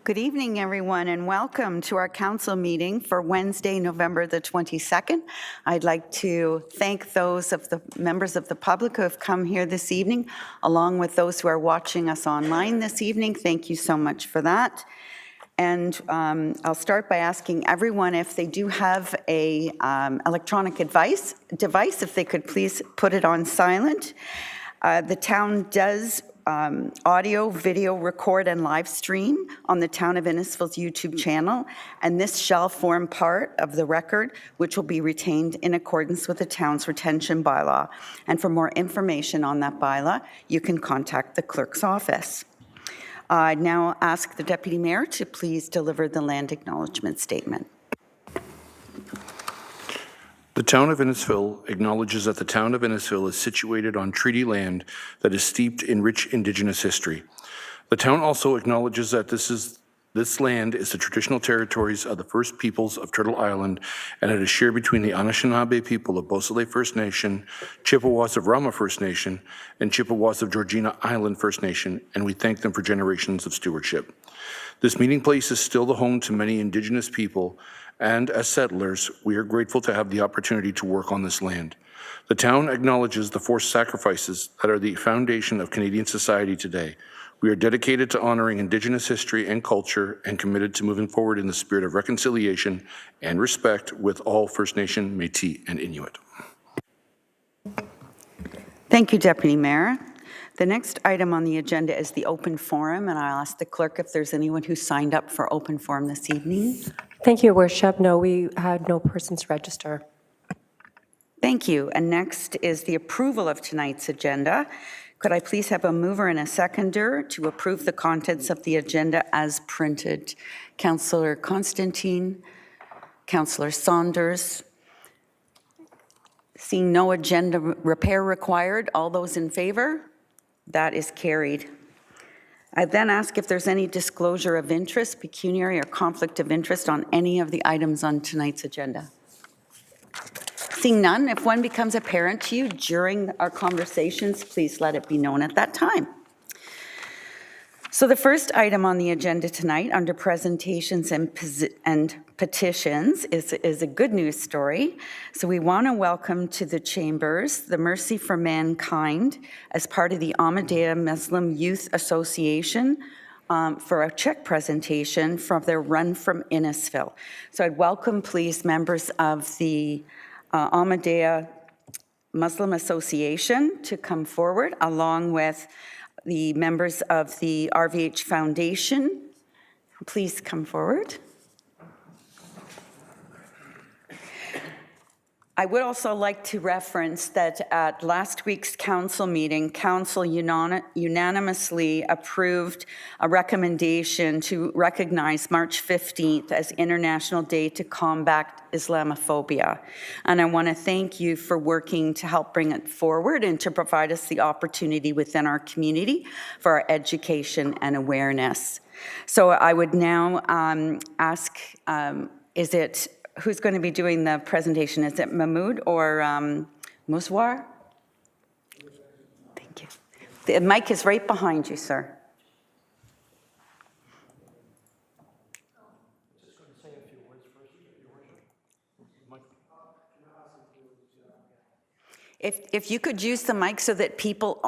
Good evening, everyone, and welcome to our council meeting for Wednesday, November the 22nd. I'd like to thank those of the members of the public who have come here this evening, along with those who are watching us online this evening. Thank you so much for that. And I'll start by asking everyone if they do have a electronic device, if they could please put it on silent. The town does audio, video, record, and live stream on the Town of Innisfil's YouTube channel, and this shall form part of the record, which will be retained in accordance with the town's retention bylaw. And for more information on that bylaw, you can contact the clerk's office. I now ask the Deputy Mayor to please deliver the land acknowledgement statement. The Town of Innisfil acknowledges that the Town of Innisfil is situated on treaty land that is steeped in rich Indigenous history. The town also acknowledges that this land is the traditional territories of the First Peoples of Turtle Island, and it is shared between the Anishinaabe people of Beausoleil First Nation, Chippewas of Rama First Nation, and Chippewas of Georgina Island First Nation, and we thank them for generations of stewardship. This meeting place is still the home to many Indigenous people, and as settlers, we are grateful to have the opportunity to work on this land. The town acknowledges the forced sacrifices that are the foundation of Canadian society today. We are dedicated to honoring Indigenous history and culture and committed to moving forward in the spirit of reconciliation and respect with all First Nation, Métis, and Inuit. Thank you, Deputy Mayor. The next item on the agenda is the open forum, and I'll ask the clerk if there's anyone who signed up for open forum this evening. Thank you, Worship. No, we had no persons register. Thank you. And next is the approval of tonight's agenda. Could I please have a mover and a seconder to approve the contents of the agenda as printed? Councillor Constantine, Councillor Saunders. Seeing no agenda repair required, all those in favor? That is carried. I then ask if there's any disclosure of interest, pecuniary or conflict of interest on any of the items on tonight's agenda. Seeing none, if one becomes apparent to you during our conversations, please let it be known at that time. So the first item on the agenda tonight under presentations and petitions is a good news story. So we want to welcome to the chambers the Mercy for Mankind as part of the Ahmadiyya Muslim Youth Association for a check presentation from their run from Innisfil. So I'd welcome please members of the Ahmadiyya Muslim Association to come forward along with the members of the RVH Foundation. Please come forward. I would also like to reference that at last week's council meeting, council unanimously approved a recommendation to recognize March 15th as International Day to Combat Islamophobia. And I want to thank you for working to help bring it forward and to provide us the opportunity within our community for our education and awareness. So I would now ask, who's going to be doing the presentation? Is it Mahmoud or Muswar? Thank you. The mic is right behind you, sir. If you could use the mic so that people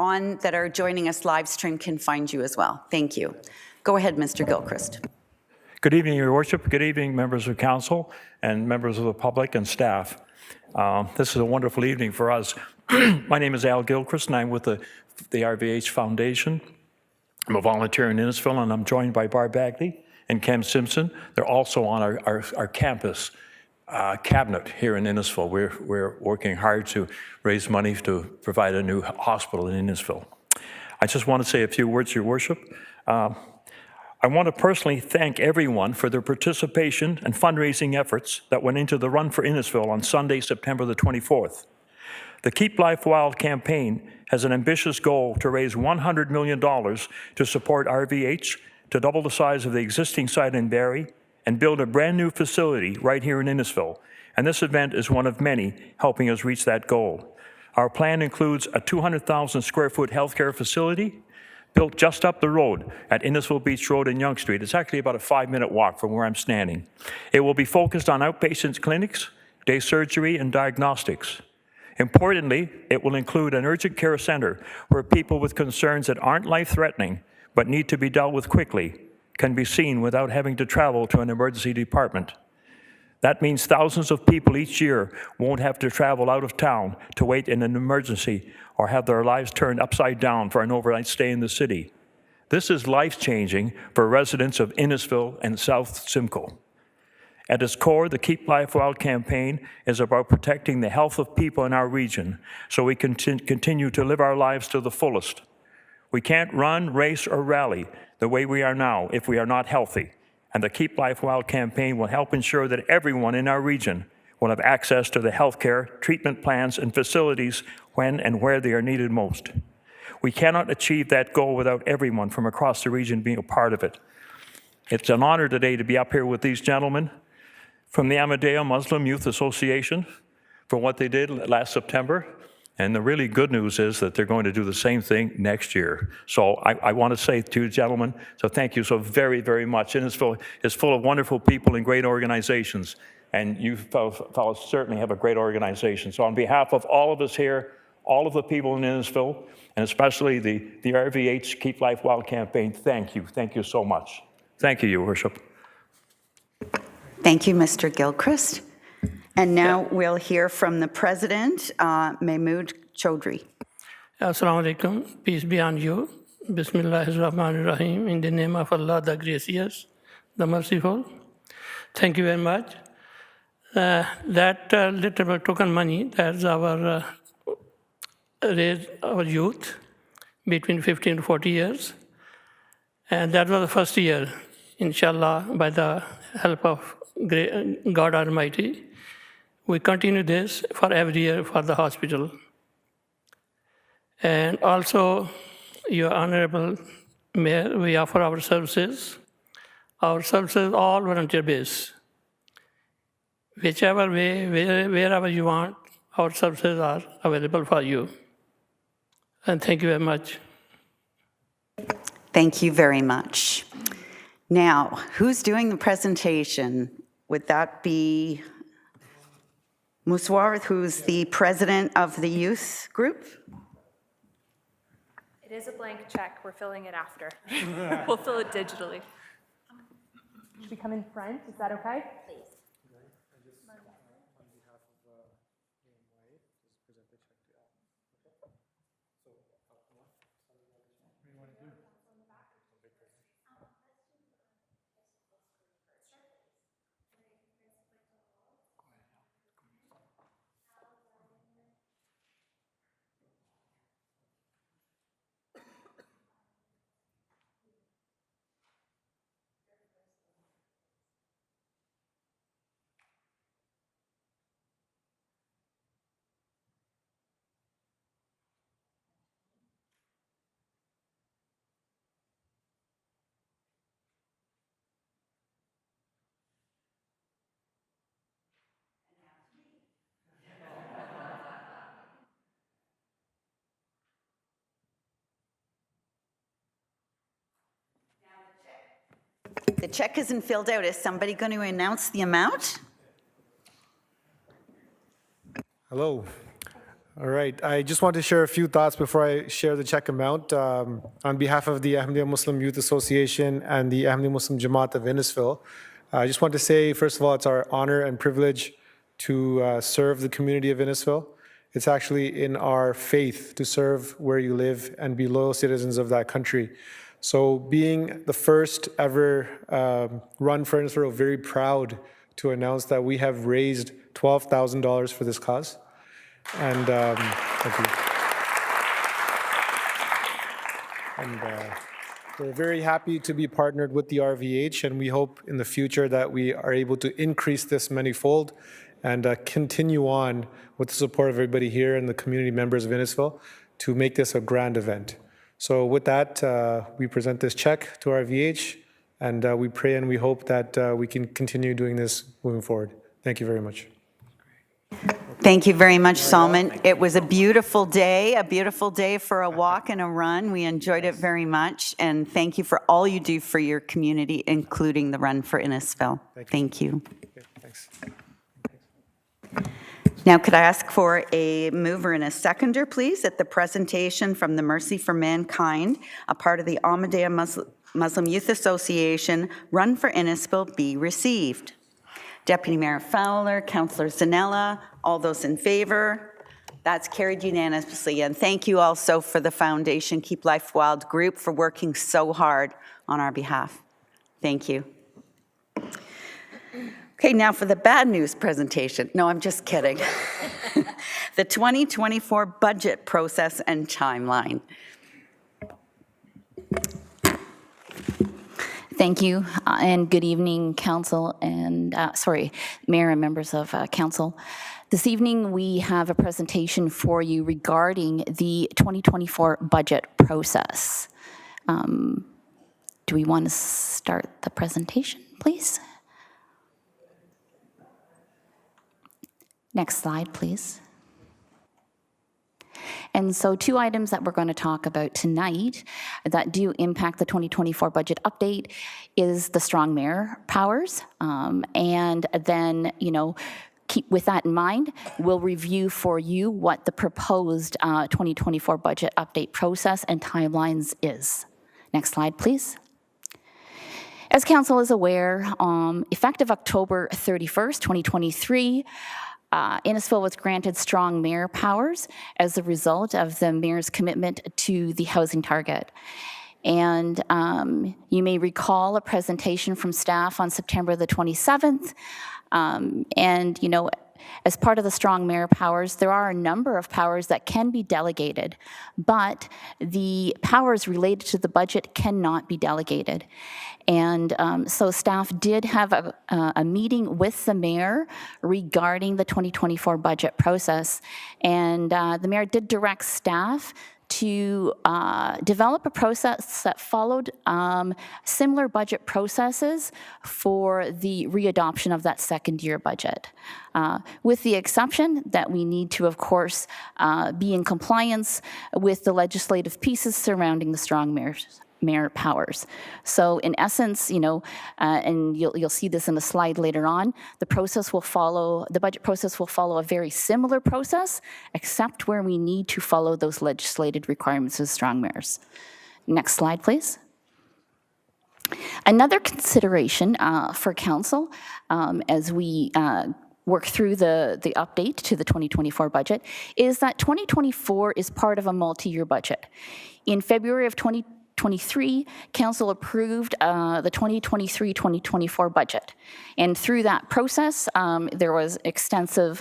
that are joining us live stream can find you as well. Thank you. Go ahead, Mr. Gilchrist. Good evening, Your Worship. Good evening, members of council and members of the public and staff. This is a wonderful evening for us. My name is Al Gilchrist, and I'm with the RVH Foundation. I'm a volunteer in Innisfil, and I'm joined by Barb Bagley and Cam Simpson. They're also on our campus cabinet here in Innisfil. We're working hard to raise money to provide a new hospital in Innisfil. I just want to say a few words, Your Worship. I want to personally thank everyone for their participation and fundraising efforts that went into the Run for Innisfil on Sunday, September the 24th. The Keep Life Wild campaign has an ambitious goal to raise $100 million to support RVH, to double the size of the existing site in Barrie, and build a brand new facility right here in Innisfil. And this event is one of many helping us reach that goal. Our plan includes a 200,000 square foot healthcare facility, built just up the road at Innisfil Beach Road and Yonge Street. It's actually about a 5-minute walk from where I'm standing. It will be focused on outpatient clinics, day surgery, and diagnostics. Importantly, it will include an urgent care center where people with concerns that aren't life-threatening but need to be dealt with quickly can be seen without having to travel to an emergency department. That means thousands of people each year won't have to travel out of town to wait in an emergency or have their lives turned upside down for an overnight stay in the city. This is life-changing for residents of Innisfil and South Simcoe. At its core, the Keep Life Well campaign is about protecting the health of people in our region so we can continue to live our lives to the fullest. We can't run, race, or rally the way we are now if we are not healthy. And the Keep Life Well campaign will help ensure that everyone in our region will have access to the healthcare, treatment plans, and facilities when and where they are needed most. We cannot achieve that goal without everyone from across the region being a part of it. It's an honor today to be up here with these gentlemen from the Ahmadiyya Muslim Youth Association for what they did last September. And the really good news is that they're going to do the same thing next year. So I want to say to you, gentlemen, so thank you so very, very much. Innisfil is full of wonderful people and great organizations, and you fellows certainly have a great organization. So on behalf of all of us here, all of the people in Innisfil, and especially the RVH Keep Life Well campaign, thank you. Thank you so much. Thank you, Your Worship. Thank you, Mr. Gilchrist. And now we'll hear from the President, Mahmood Chaudhry. Assalamu alaikum, peace be on you. Bismillahirrahmanirrahim, in the name of Allah, the gracious, the merciful. Thank you very much. That little token money, that's our raise our youth between 15 to 40 years. And that was the first year, inshallah, by the help of God Almighty. We continue this for every year for the hospital. And also, Your Honorable Mayor, we offer our services. Our services all volunteer-based. Whichever way, wherever you want, our services are available for you. And thank you very much. Thank you very much. Now, who's doing the presentation? Would that be Muswar, who's the president of the youth group? It is a blank check. We're filling it after. We'll fill it digitally. Should we come in front? Is that okay? Please. The check isn't filled out. Is somebody going to announce the amount? Hello. All right. I just want to share a few thoughts before I share the check amount. On behalf of the Ahmadiyya Muslim Youth Association and the Ahmadiyya Muslim Jamaat of Innisfil, I just want to say, first of all, it's our honor and privilege to serve the community of Innisfil. It's actually in our faith to serve where you live and be loyal citizens of that country. So being the first ever run for Innisfil, we're very proud to announce that we have raised $12,000 for this cause. And thank you. And we're very happy to be partnered with the RVH, and we hope in the future that we are able to increase this manyfold and continue on with the support of everybody here and the community members of Innisfil to make this a grand event. So with that, we present this check to RVH, and we pray and we hope that we can continue doing this moving forward. Thank you very much. Thank you very much, Solomon. It was a beautiful day for a walk and a run. We enjoyed it very much, and thank you for all you do for your community, including the Run for Innisfil. Thank you. Okay, thanks. Now, could I ask for a mover and a seconder, please, at the presentation from the Mercy for Mankind, a part of the Ahmadiyya Muslim Youth Association, Run for Innisfil, be received? Deputy Mayor Fowler, Councillor Zanella, all those in favor? That's carried unanimously. And thank you also for the Foundation Keep Life Wild group for working so hard on our behalf. Thank you. Okay, now for the bad news presentation. No, I'm just kidding. The 2024 budget process and timeline. Thank you, and good evening, Council and, Mayor and members of Council. This evening, we have a presentation for you regarding the 2024 budget process. Do we want to start the presentation, please? Next slide, please. And so 2 items that we're going to talk about tonight that do impact the 2024 budget update is the strong mayor powers. And then, keep with that in mind, we'll review for you what the proposed 2024 budget update process and timelines is. Next slide, please. As Council is aware, effective October 31st, 2023, Innisfil was granted strong mayor powers as a result of the mayor's commitment to the housing target. And you may recall a presentation from staff on September the 27th. As part of the strong mayor powers, there are a number of powers that can be delegated, but the powers related to the budget cannot be delegated. And so staff did have a meeting with the mayor regarding the 2024 budget process, and the mayor did direct staff to develop a process that followed similar budget processes for the readoption of that second-year budget, with the exception that we need to, of course, be in compliance with the legislative pieces surrounding the strong mayor powers. So in essence, and you'll see this in the slide later on, the budget process will follow a very similar process, except where we need to follow those legislated requirements as strong mayors. Next slide, please. Another consideration for council as we work through the update to the 2024 budget is that 2024 is part of a multi-year budget. In February of 2023, Council approved the 2023-2024 budget. And through that process, there was extensive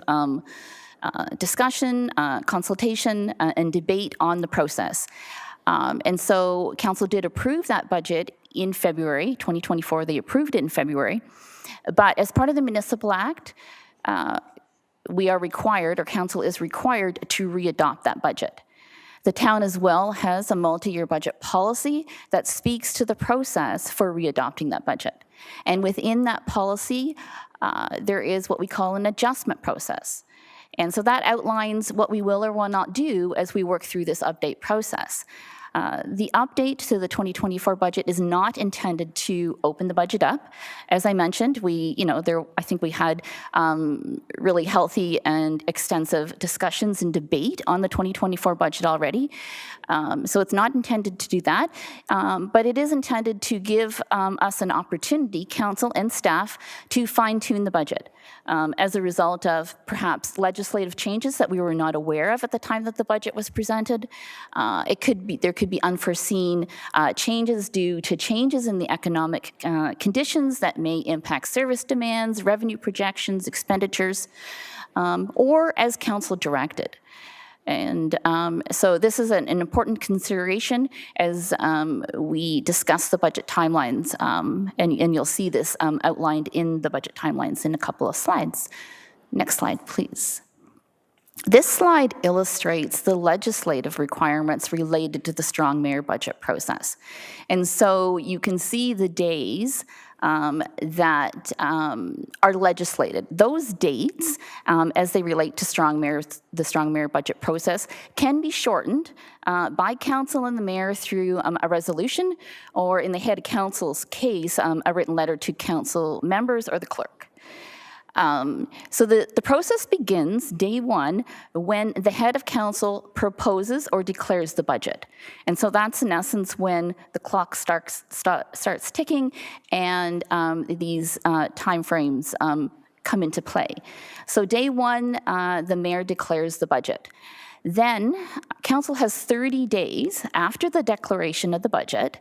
discussion, consultation, and debate on the process. And so Council did approve that budget in February 2024. They approved it in February. But as part of the Municipal Act, we are required, or Council is required, to readopt that budget. The town as well has a multi-year budget policy that speaks to the process for readopting that budget. And within that policy, there is what we call an adjustment process. And so that outlines what we will or will not do as we work through this update process. The update to the 2024 budget is not intended to open the budget up. As I mentioned, I think we had really healthy and extensive discussions and debate on the 2024 budget already. So it's not intended to do that, but it is intended to give us an opportunity, council and staff, to fine-tune the budget as a result of perhaps legislative changes that we were not aware of at the time that the budget was presented. There could be unforeseen changes due to changes in the economic conditions that may impact service demands, revenue projections, expenditures, or as council directed. And so this is an important consideration as we discuss the budget timelines, and you'll see this outlined in the budget timelines in a couple of slides. Next slide, please. This slide illustrates the legislative requirements related to the strong mayor budget process. And so you can see the days that are legislated. Those dates, as they relate to the strong mayor budget process, can be shortened by council and the mayor through a resolution, or in the head of council's case, a written letter to council members or the clerk. So the process begins day one when the head of council proposes or declares the budget. And so that's in essence when the clock starts ticking and these timeframes come into play. So day one, the mayor declares the budget. Then council has 30 days after the declaration of the budget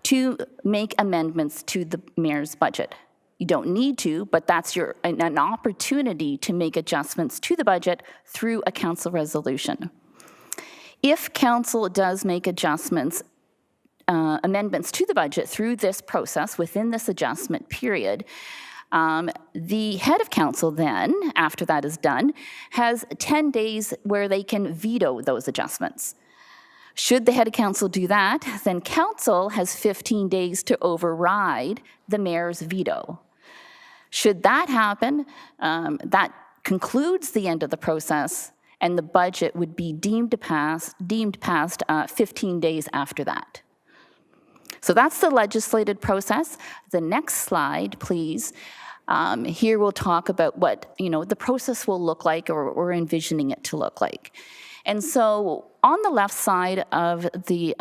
to make amendments to the mayor's budget. You don't need to, but that's an opportunity to make adjustments to the budget through a council resolution. If council does make adjustments, amendments to the budget through this process within this adjustment period, the head of council then, after that is done, has 10 days where they can veto those adjustments. Should the head of council do that, then council has 15 days to override the mayor's veto. Should that happen, that concludes the end of the process, and the budget would be deemed passed 15 days after that. So that's the legislated process. The next slide, please. Here we'll talk about what the process will look like, or we're envisioning it to look like. And so on the left side of the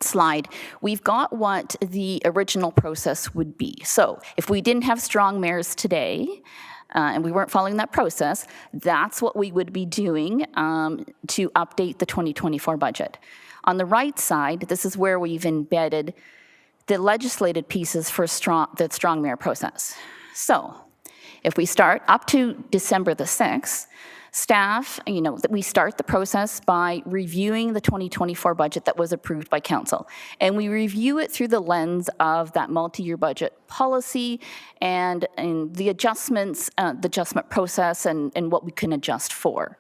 slide, we've got what the original process would be. So if we didn't have strong mayors today, and we weren't following that process, that's what we would be doing to update the 2024 budget. On the right side, this is where we've embedded the legislated pieces for the strong mayor process. So if we start up to December the 6th, staff, we start the process by reviewing the 2024 budget that was approved by council. And we review it through the lens of that multi-year budget policy and the adjustments, the adjustment process and what we can adjust for.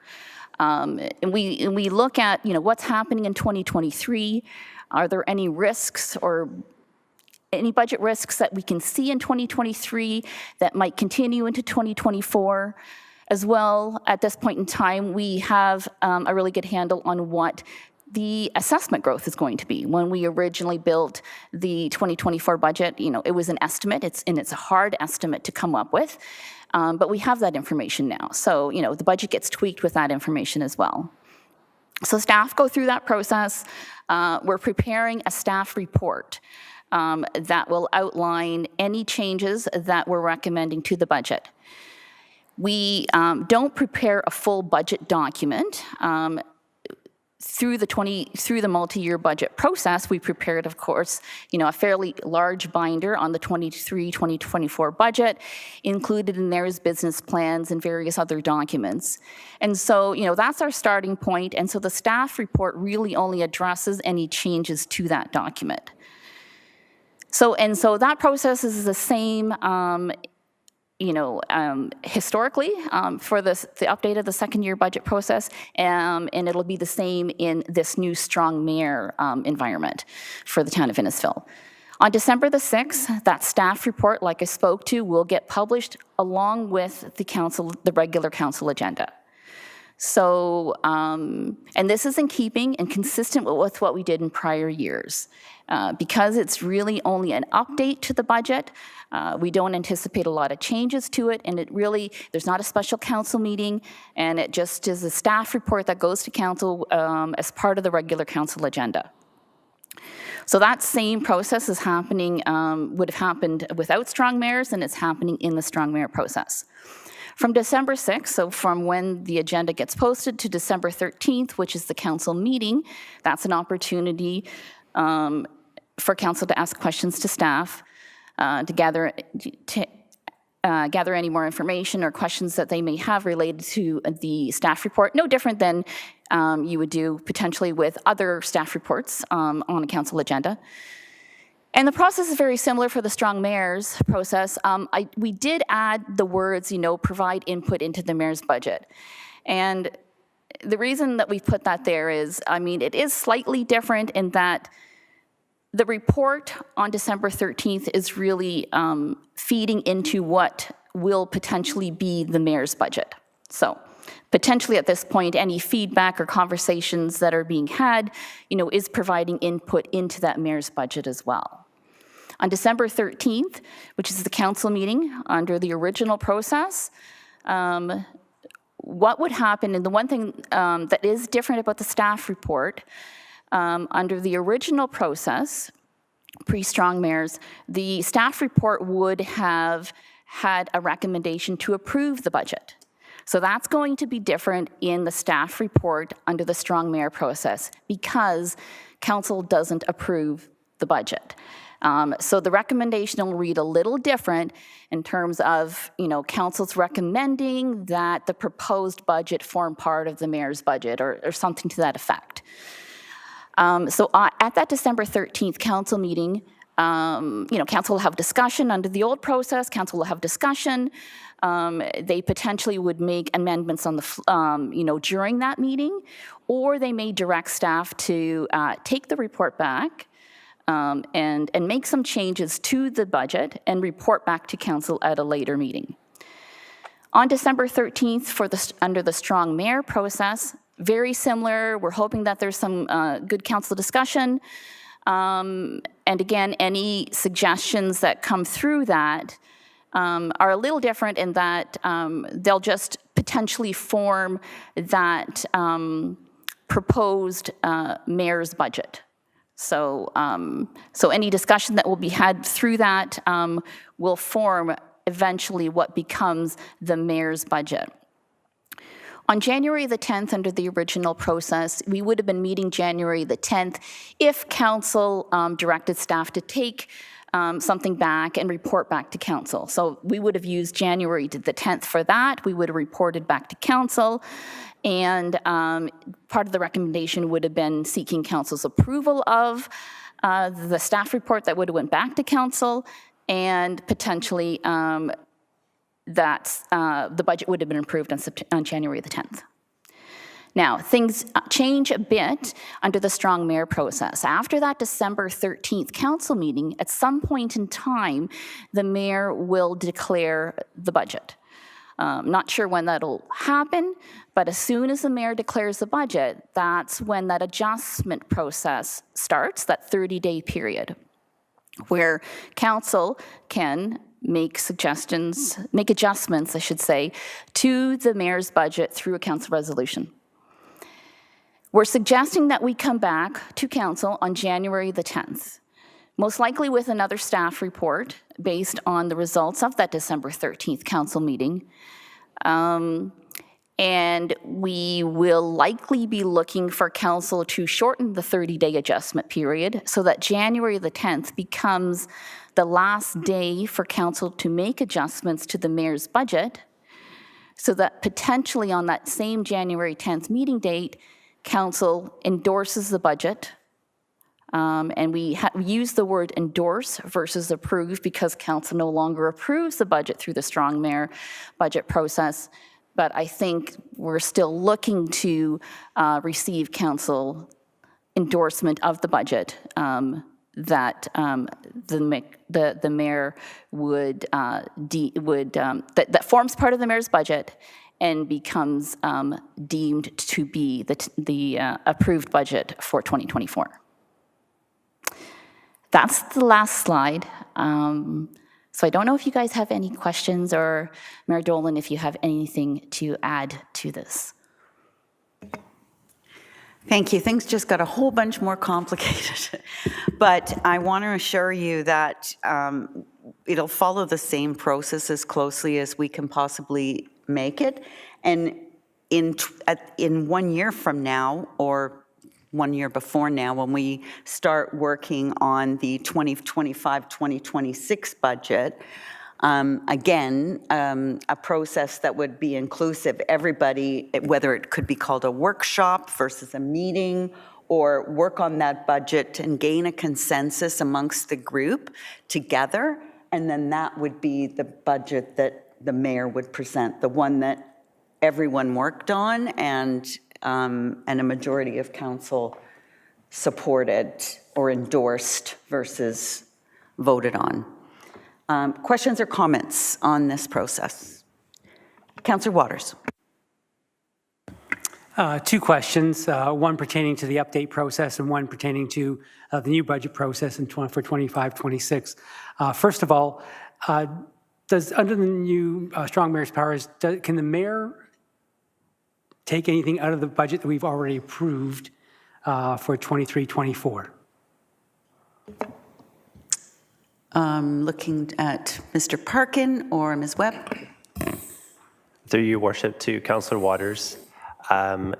And we look at, what's happening in 2023. Are there any risks or any budget risks that we can see in 2023 that might continue into 2024? As well, at this point in time, we have a really good handle on what the assessment growth is going to be. When we originally built the 2024 budget, it was an estimate. It's a hard estimate to come up with, but we have that information now. So, the budget gets tweaked with that information as well. So staff go through that process. We're preparing a staff report that will outline any changes that we're recommending to the budget. We don't prepare a full budget document. Through the multi-year budget process, we prepared, of course, a fairly large binder on the 2024 budget. Included in there is business plans and various other documents. And so, that's our starting point. And so the staff report really only addresses any changes to that document. So that process is the same historically for the update of the second year budget process, and it'll be the same in this new strong mayor environment for the town of Innisfil. On December the 6th, that staff report, like I spoke to, will get published along with the regular council agenda. So, and this is in keeping and consistent with what we did in prior years. Because it's really only an update to the budget, we don't anticipate a lot of changes to it, and there's not a special council meeting, and it just is a staff report that goes to council as part of the regular council agenda. So that same process is happening, would have happened without strong mayors, and it's happening in the strong mayor process. From December 6th, so from when the agenda gets posted to December 13th, which is the council meeting, that's an opportunity for council to ask questions to staff, to gather any more information or questions that they may have related to the staff report, no different than you would do potentially with other staff reports on a council agenda. And the process is very similar for the strong mayors process. We did add the words, provide input into the mayor's budget. And the reason that we put that there is, it is slightly different in that The report on December 13th is really feeding into what will potentially be the mayor's budget. So potentially at this point, any feedback or conversations that are being had, is providing input into that mayor's budget as well. On December 13th, which is the council meeting under the original process, what would happen, and the one thing that is different about the staff report, under the original process, pre-strong mayors, the staff report would have had a recommendation to approve the budget. So that's going to be different in the staff report under the strong mayor process because council doesn't approve the budget. So the recommendation will read a little different in terms of, council's recommending that the proposed budget form part of the mayor's budget or something to that effect. So at that December 13th council meeting, council will have discussion under the old process. Council will have discussion. They potentially would make amendments on the, during that meeting, or they may direct staff to take the report back and make some changes to the budget and report back to council at a later meeting. On December 13th, under the strong mayor process, very similar. We're hoping that there's some good council discussion. And again, any suggestions that come through that are a little different in that they'll just potentially form that proposed mayor's budget. So, so any discussion that will be had through that will form eventually what becomes the mayor's budget. On January the 10th, under the original process, we would have been meeting January the 10th if council directed staff to take something back and report back to council. So we would have used January the 10th for that. We would have reported back to council. And part of the recommendation would have been seeking council's approval of the staff report that would have went back to council, and potentially that the budget would have been approved on January the 10th. Now, things change a bit under the strong mayor process. After that December 13th council meeting, at some point in time, the mayor will declare the budget. Not sure when that'll happen, but as soon as the mayor declares the budget, that's when that adjustment process starts, that 30-day period, where council can make adjustments, I should say, to the mayor's budget through a council resolution. We're suggesting that we come back to council on January the 10th, most likely with another staff report based on the results of that December 13th council meeting. And we will likely be looking for council to shorten the 30-day adjustment period so that January the 10th becomes the last day for council to make adjustments to the mayor's budget, so that potentially on that same January 10th meeting date, council endorses the budget. And we use the word endorse versus approve because council no longer approves the budget through the strong mayor budget process. But I think we're still looking to receive council endorsement of the budget that the mayor would that forms part of the mayor's budget and becomes deemed to be the approved budget for 2024. That's the last slide. So I don't know if you guys have any questions, or Mayor Dolan, if you have anything to add to this. Thank you. Things just got a whole bunch more complicated. But I want to assure you that it'll follow the same process as closely as we can possibly make it. And in 1 year from now, or 1 year before now, when we start working on the 2025-2026 budget, again, a process that would be inclusive, everybody, whether it could be called a workshop versus a meeting, or work on that budget and gain a consensus amongst the group together, and then that would be the budget that the mayor would present, the one that everyone worked on and a majority of council supported or endorsed versus voted on. Questions or comments on this process? Councillor Waters. Two questions, one pertaining to the update process and one pertaining to the new budget process for 25-26. First of all, under the new strong mayor's powers, can the mayor take anything out of the budget that we've already approved for 23-24? Looking at Mr. Parkin or Ms. Webb. Through your worship to Councillor Waters.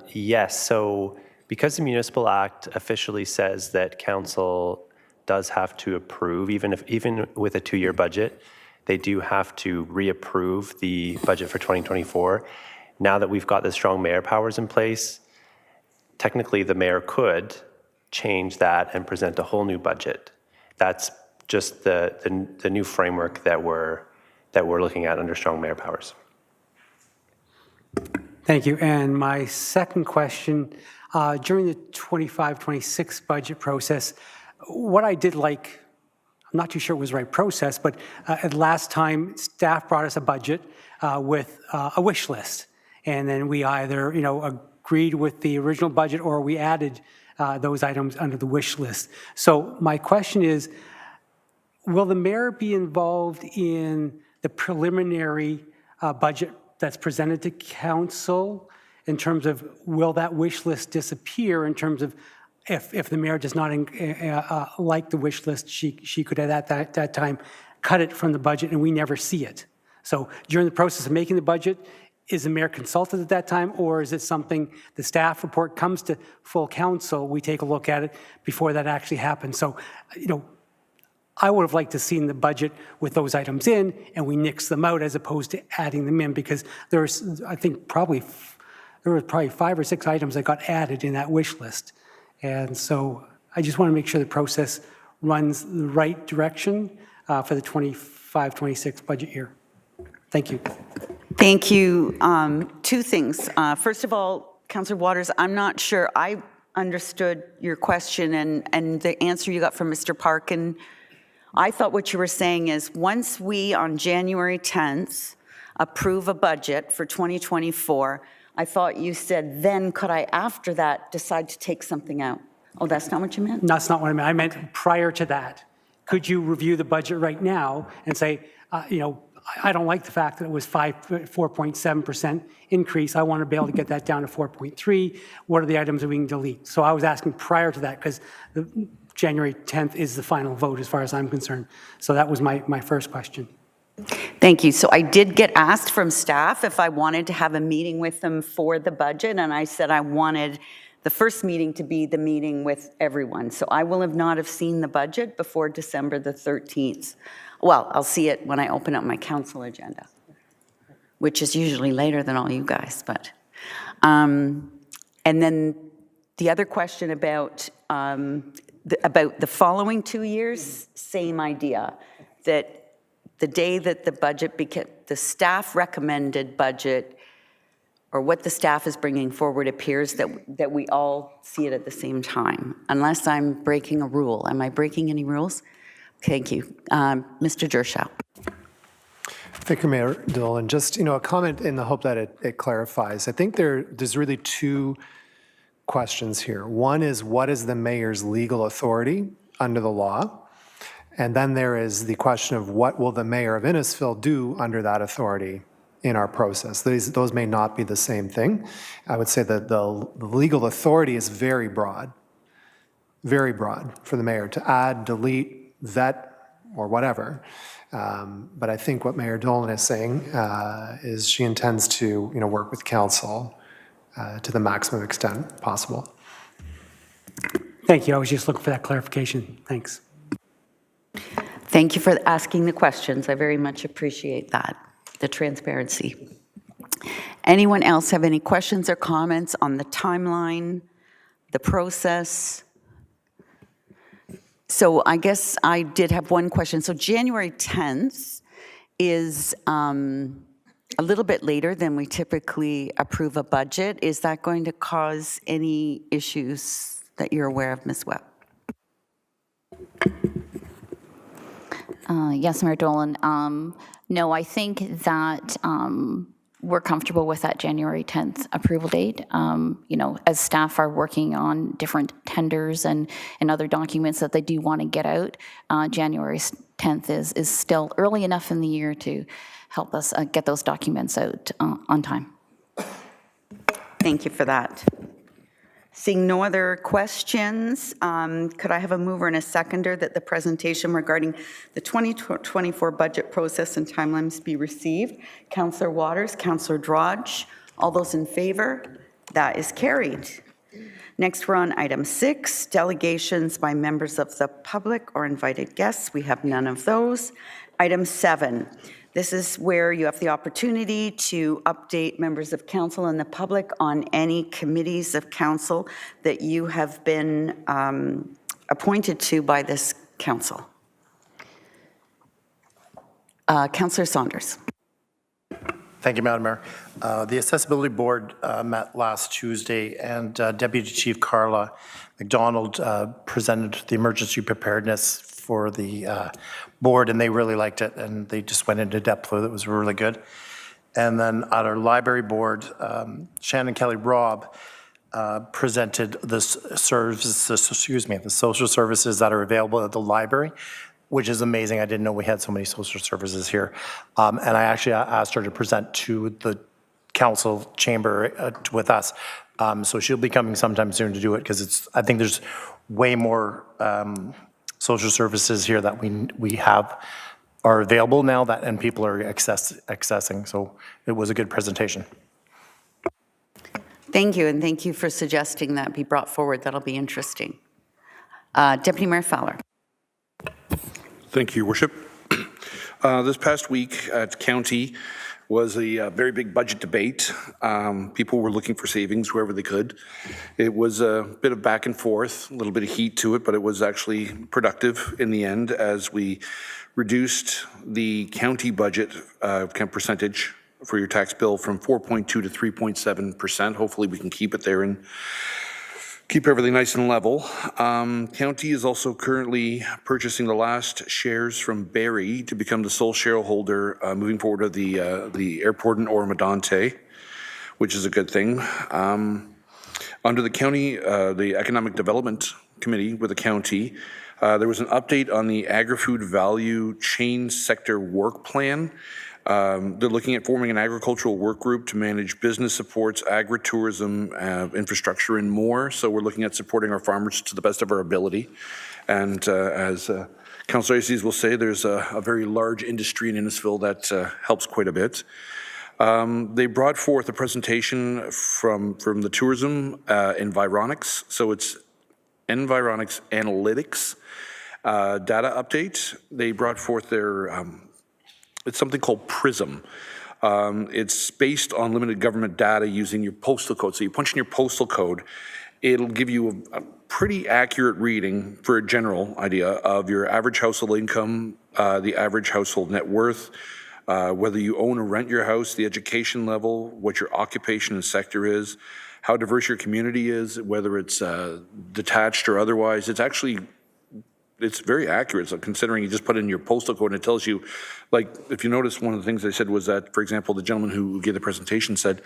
Yes, so because the Municipal Act officially says that council does have to approve, even with a 2-year budget, they do have to reapprove the budget for 2024. Now that we've got the strong mayor powers in place, technically the mayor could change that and present a whole new budget. That's just the new framework that we're looking at under strong mayor powers. Thank you. And my second question, during the 25-26 budget process, what I did like, I'm not too sure it was the right process, but at last time, staff brought us a budget with a wish list. And then we either, agreed with the original budget or we added those items under the wish list. So my question is, will the mayor be involved in the preliminary budget that's presented to council in terms of will that wish list disappear in terms of if the mayor does not like the wish list, she could at that time cut it from the budget and we never see it. So during the process of making the budget, is the mayor consulted at that time, or is it something the staff report comes to full council, we take a look at it before that actually happens? So, I would have liked to seen the budget with those items in and we nix them out as opposed to adding them in, because there's, I think there were probably 5 or 6 items that got added in that wish list. And so I just want to make sure the process runs the right direction for the 25-26 budget year. Thank you. Thank you. 2 things. First of all, Councillor Waters, I'm not sure I understood your question and the answer you got from Mr. Parkin. I thought what you were saying is once we, on January 10th, approve a budget for 2024, I thought you said, then could I, after that, decide to take something out? Oh, that's not what you meant? That's not what I meant. I meant prior to that. Could you review the budget right now and say, I don't like the fact that it was 4.7% increase. I want to be able to get that down to 4.3. What are the items that we can delete? So I was asking prior to that because January 10th is the final vote as far as I'm concerned. So that was my first question. Thank you. So I did get asked from staff if I wanted to have a meeting with them for the budget, and I said I wanted the first meeting to be the meeting with everyone. So I will not have seen the budget before December the 13th. Well, I'll see it when I open up my council agenda, which is usually later than all you guys. But and then the other question about the following 2 years, same idea, that the day that the budget the staff recommended budget, or what the staff is bringing forward, appears that we all see it at the same time, unless I'm breaking a rule. Am I breaking any rules? Thank you. Mr. Gershow. Thank you, Mayor Dolan. Just, a comment in the hope that it clarifies. I think there's really 2 questions here. One is, what is the mayor's legal authority under the law? And then there is the question of what will the mayor of Innisfil do under that authority in our process. Those may not be the same thing. I would say that the legal authority is very broad for the mayor to add, delete, vet, or whatever. But I think what Mayor Dolan is saying is she intends to work with council to the maximum extent possible. Thank you. I was just looking for that clarification. Thanks. Thank you for asking the questions. I very much appreciate that, the transparency. Anyone else have any questions or comments on the timeline, the process? So I guess I did have one question. So January 10th is a little bit later than we typically approve a budget. Is that going to cause any issues that you're aware of, Ms. Webb? Yes, Mayor Dolan. No, I think that we're comfortable with that January 10th approval date. As staff are working on different tenders and other documents that they do want to get out, January 10th is still early enough in the year to help us get those documents out on time. Thank you for that. Seeing no other questions, could I have a mover and a seconder that the presentation regarding the 2024 budget process and timelines be received? Councillor Waters, Councillor Drodge, all those in favor? That is carried. Next, we're on item 6, delegations by members of the public or invited guests. We have none of those. Item 7. This is where you have the opportunity to update members of council and the public on any committees of council that you have been appointed to by this council. Councillor Saunders. Thank you, Madam Mayor. The Accessibility Board met last Tuesday, and Deputy Chief Carla McDonald presented the emergency preparedness for the board, and they really liked it, and they just went into depth with it. It was really good. And then at our library board, Shannon Kelly Robb presented the the social services that are available at the library, which is amazing. I didn't know we had so many social services here. And I actually asked her to present to the council chamber with us. So she'll be coming sometime soon to do it, because I think there's way more social services here that we are available now and people are accessing. So it was a good presentation. Thank you, and thank you for suggesting that be brought forward. That'll be interesting. Deputy Mayor Fowler. Thank you, Your Worship. This past week at County was a very big budget debate. People were looking for savings wherever they could. It was a bit of back and forth, a little bit of heat to it, but it was actually productive in the end as we reduced the county budget percentage for your tax bill from 4.2 to 3.7%. Hopefully we can keep it there and keep everything nice and level. County is also currently purchasing the last shares from Barry to become the sole shareholder moving forward of the airport in Oromadante, which is a good thing. Under the county, the Economic Development Committee with the county, there was an update on the agri-food value chain sector work plan. They're looking at forming an agricultural work group to manage business supports, agritourism, infrastructure, and more. So we're looking at supporting our farmers to the best of our ability. And as Councillor Aces will say, there's a very large industry in Innisfil that helps quite a bit. They brought forth a presentation from the tourism Environics. So it's Environics Analytics data update. They brought forth their it's something called PRISM. It's based on limited government data using your postal code. So you punch in your postal code, it'll give you a pretty accurate reading for a general idea of your average household income, the average household net worth, whether you own or rent your house, the education level, what your occupation and sector is, how diverse your community is, whether it's detached or otherwise. It's very accurate. So considering you just put in your postal code and it tells you, like, if you notice, one of the things they said was that, for example, the gentleman who gave the presentation said,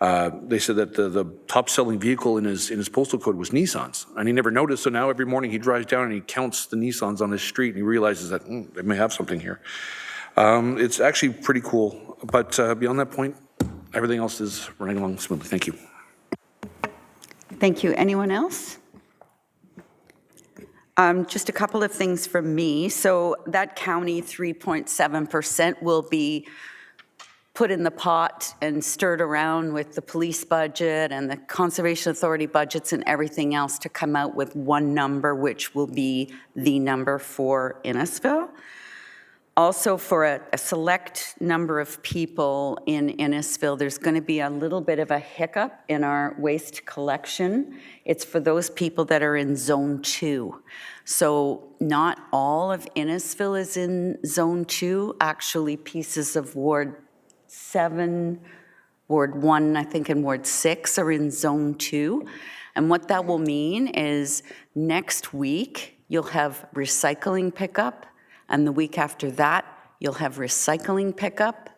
they said that the top selling vehicle in his postal code was Nissans. And he never noticed. So now every morning he drives down and he counts the Nissans on his street and he realizes that they may have something here. It's actually pretty cool. But beyond that point, everything else is running along smoothly. Thank you. Thank you. Anyone else? Just a couple of things from me. So that county 3.7% will be put in the pot and stirred around with the police budget and the Conservation Authority budgets and everything else to come out with one number, which will be the number for Innisfil. Also, for a select number of people in Innisfil, there's going to be a little bit of a hiccup in our waste collection. It's for those people that are in Zone 2. So not all of Innisfil is in Zone 2. Actually, pieces of Ward 7, Ward 1, I think, and Ward 6 are in Zone 2. And what that will mean is next week, you'll have recycling pickup, and the week after that, you'll have recycling pickup,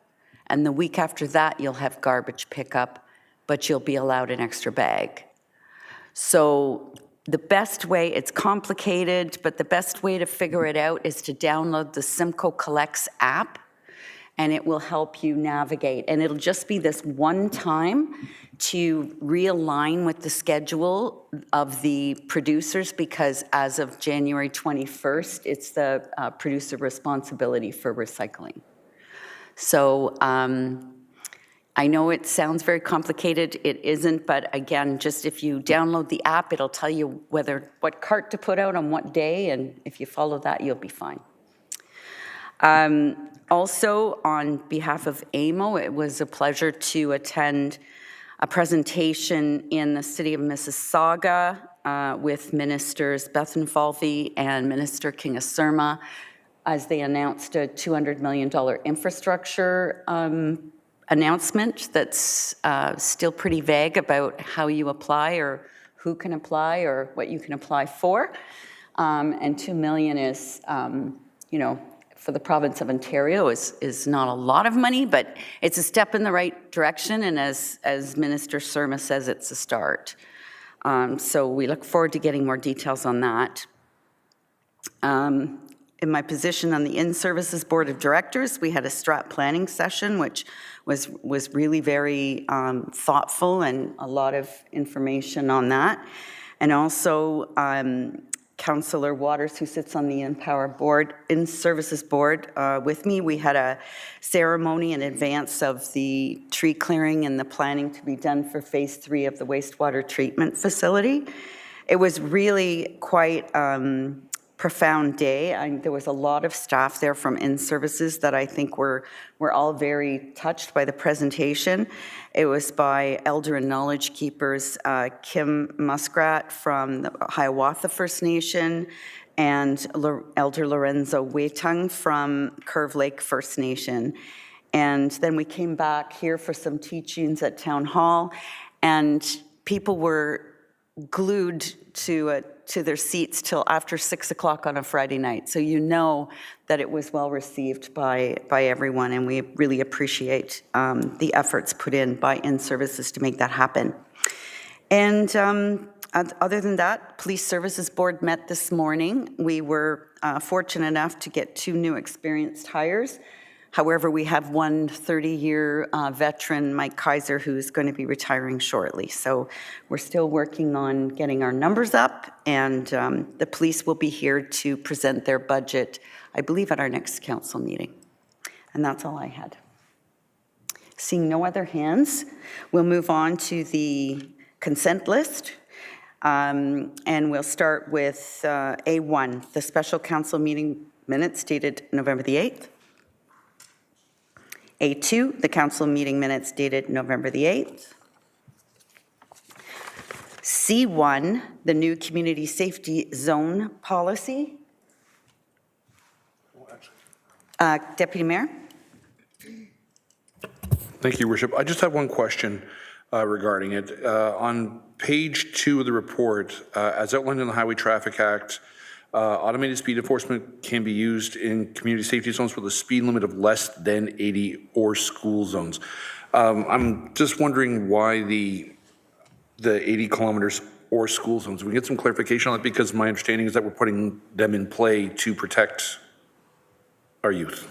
and the week after that, you'll have garbage pickup, but you'll be allowed an extra bag. So the best way, it's complicated, but the best way to figure it out is to download the Simcoe Collects app, and it will help you navigate. And it'll just be this one time to realign with the schedule of the producers, because as of January 21st, it's the producer responsibility for recycling. So I know it sounds very complicated. It isn't, but again, just if you download the app, it'll tell you what cart to put out on what day, and if you follow that, you'll be fine. Also, on behalf of AMO, it was a pleasure to attend a presentation in the city of Mississauga with Ministers Bethan Falvey and Minister Kingasurma as they announced a $200 million infrastructure announcement that's still pretty vague about how you apply or who can apply or what you can apply for. And $2 million is, for the province of Ontario is not a lot of money, but it's a step in the right direction. And as Minister Surma says, it's a start. So we look forward to getting more details on that. In my position on the In-Services Board of Directors, we had a strat planning session, which was really very thoughtful and a lot of information on that. And also, Councillor Waters, who sits on the In-Services Board with me, we had a ceremony in advance of the tree clearing and the planning to be done for Phase 3 of the wastewater treatment facility. It was really quite profound day. There was a lot of staff there from In-Services that I think were all very touched by the presentation. It was by Elder and Knowledge Keepers Kim Muskrat from the Hiawatha First Nation and Elder Lorenzo Waitung from Curve Lake First Nation. And then we came back here for some teachings at Town Hall, and people were glued to their seats till after 6 o'clock on a Friday night. So you know that it was well received by everyone, and we really appreciate the efforts put in by In-Services to make that happen. And other than that, Police Services Board met this morning. We were fortunate enough to get 2 new experienced hires. However, we have one 30-year veteran, Mike Kaiser, who's going to be retiring shortly. So we're still working on getting our numbers up, and the police will be here to present their budget, I believe, at our next council meeting. And that's all I had. Seeing no other hands, we'll move on to the consent list. And we'll start with A1, the special council meeting minutes dated November the 8th. A2, the council meeting minutes dated November the 8th. C1, the new community safety zone policy. Deputy Mayor. Thank you, Worship. I just have one question regarding it. On page 2 of the report, as outlined in the Highway Traffic Act, automated speed enforcement can be used in community safety zones with a speed limit of less than 80 or school zones. I'm just wondering why the 80 kilometers or school zones. We get some clarification on that, because my understanding is that we're putting them in play to protect our youth.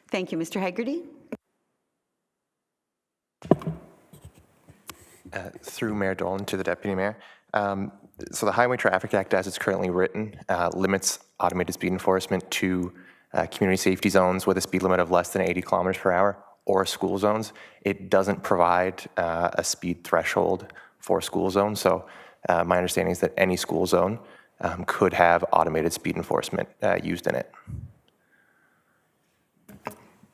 Thank you, Mr. Haggerty. Through Mayor Dolan to the Deputy Mayor. So the Highway Traffic Act, as it's currently written, limits automated speed enforcement to community safety zones with a speed limit of less than 80 kilometers per hour or school zones. It doesn't provide a speed threshold for school zones. So my understanding is that any school zone could have automated speed enforcement used in it.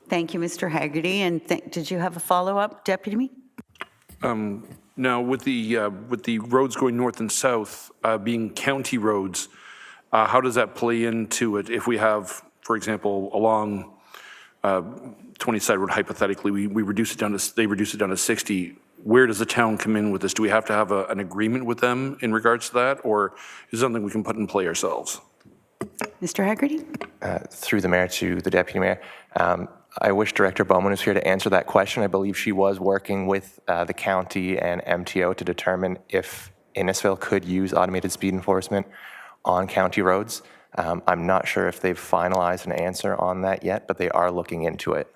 Thank you, Mr. Haggerty. And did you have a follow-up, Deputy? Now, with the roads going north and south being county roads, how does that play into it if we have, for example, along 20 Side Road, hypothetically, we reduce it down to, they reduce it down to 60, where does the town come in with this? Do we have to have an agreement with them in regards to that, or is it something we can put in play ourselves? Mr. Haggerty? Through the mayor to the deputy mayor, I wish Director Bowman was here to answer that question. I believe she was working with the county and MTO to determine if Innisfil could use automated speed enforcement on county roads. I'm not sure if they've finalized an answer on that yet, but they are looking into it.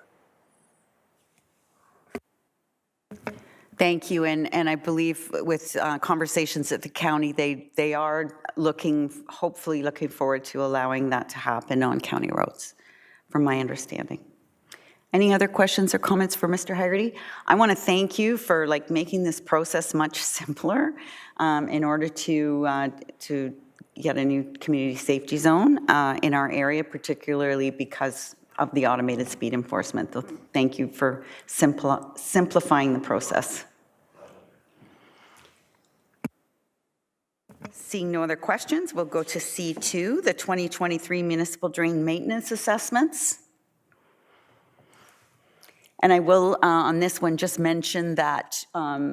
Thank you, and I believe with conversations at the county, they are hopefully looking forward to allowing that to happen on county roads, from my understanding. Any other questions or comments for Mr. Haggerty? I want to thank you for making this process much simpler in order to get a new community safety zone in our area, particularly because of the automated speed enforcement. So thank you for simplifying the process. Seeing no other questions, we'll go to C2, the 2023 Municipal Drain Maintenance Assessments. And I will, on this one, just mention that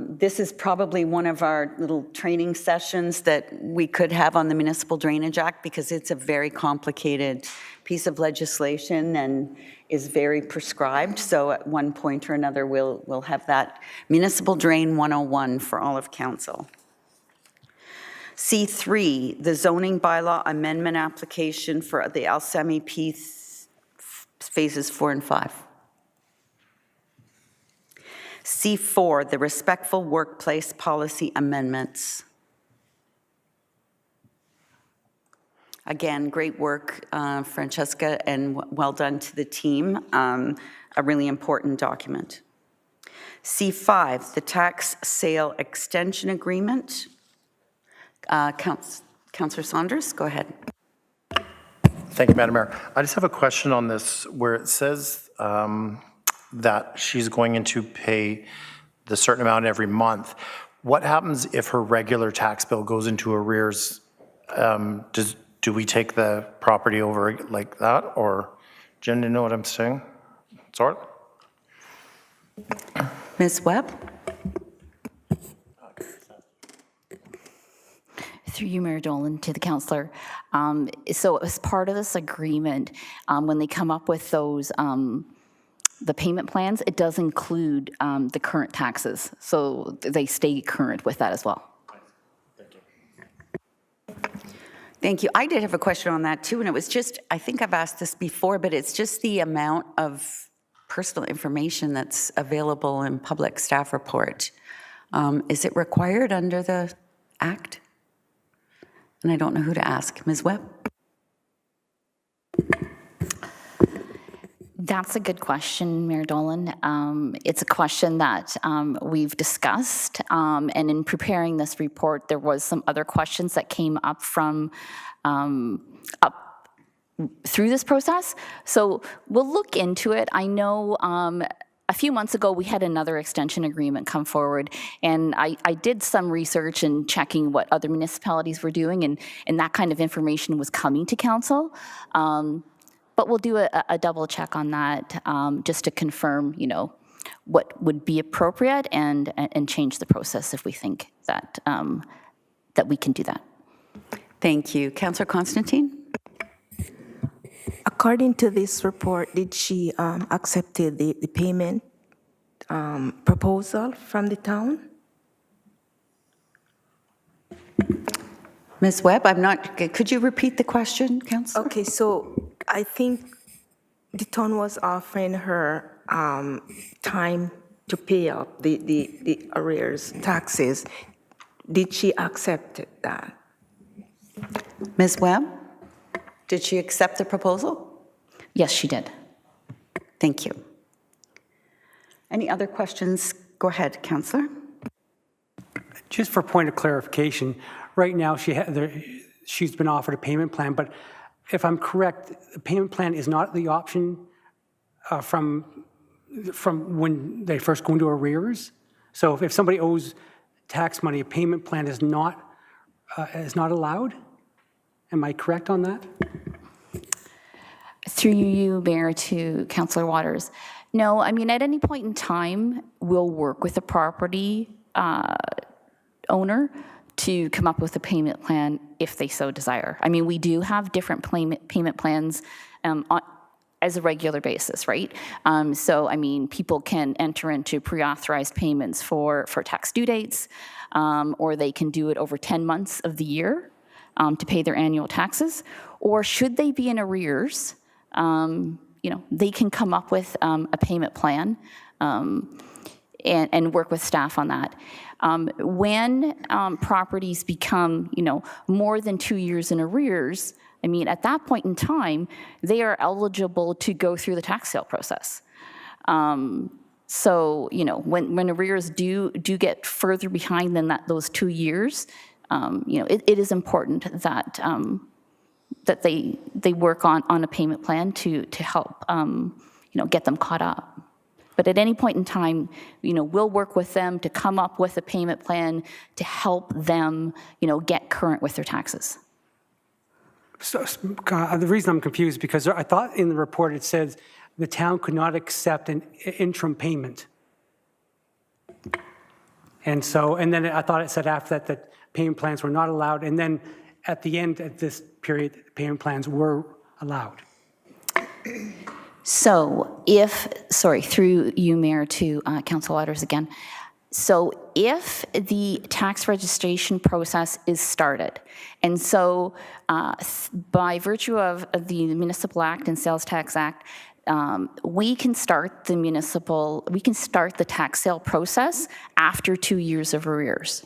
this is probably one of our little training sessions that we could have on the Municipal Drainage Act, because it's a very complicated piece of legislation and is very prescribed. So at one point or another, we'll have that Municipal Drain 101 for all of council. C3, the zoning bylaw amendment application for the Alsemi P phases 4 and 5. C4, the respectful workplace policy amendments. Again, great work, Francesca, and well done to the team. A really important document. C5, the tax sale extension agreement. Councillor Saunders, go ahead. Thank you, Madam Mayor. I just have a question on this where it says that she's going to pay the certain amount every month. What happens if her regular tax bill goes into arrears? Do we take the property over like that, or Jen, do you know what I'm saying? Sort of? Ms. Webb? Through you, Mayor Dolan, to the councillor. So as part of this agreement, when they come up with those, the payment plans, it does include the current taxes. So they stay current with that as well. Thank you. I did have a question on that too, and it was just, I think I've asked this before, but it's just the amount of personal information that's available in public staff report. Is it required under the Act? And I don't know who to ask. Ms. Webb? That's a good question, Mayor Dolan. It's a question that we've discussed, and in preparing this report, there was some other questions that came up from through this process. So we'll look into it. I know a few months ago, we had another extension agreement come forward, and I did some research and checking what other municipalities were doing, and that kind of information was coming to council. But we'll do a double check on that just to confirm, what would be appropriate and change the process if we think that that we can do that. Thank you. Councillor Constantine? According to this report, did she accept the payment proposal from the town? Ms. Webb, could you repeat the question, Councillor? Okay, so I think the town was offering her time to pay up the arrears taxes. Did she accept that? Ms. Webb, did she accept the proposal? Yes, she did. Thank you. Any other questions? Go ahead, Councillor. Just for point of clarification, right now she's been offered a payment plan, but if I'm correct, the payment plan is not the option from when they first go into arrears. So if somebody owes tax money, a payment plan is not allowed. Am I correct on that? Through you, Mayor, to Councillor Waters. No, I mean, at any point in time, we'll work with the property owner to come up with a payment plan if they so desire. I mean, we do have different payment plans as a regular basis, right? So, I mean, people can enter into pre-authorized payments for tax due dates, or they can do it over 10 months of the year to pay their annual taxes. Or should they be in arrears, you know, they can come up with a payment plan and work with staff on that. When properties become, you know, more than 2 years in arrears, I mean, at that point in time, they are eligible to go through the tax sale process. So, you know, when arrears do get further behind than those 2 years, you know, it is important that that they work on a payment plan to help, you know, get them caught up. But at any point in time, you know, we'll work with them to come up with a payment plan to help them, you know, get current with their taxes. So, the reason I'm confused because I thought in the report it says the town could not accept an interim payment. And then I thought it said after that payment plans were not allowed. And then at the end of this period, payment plans were allowed. So sorry, through you, Mayor, to Council Waters again. So if the tax registration process is started, and so by virtue of the Municipal Act and Sales Tax Act, we can start the tax sale process after 2 years of arrears.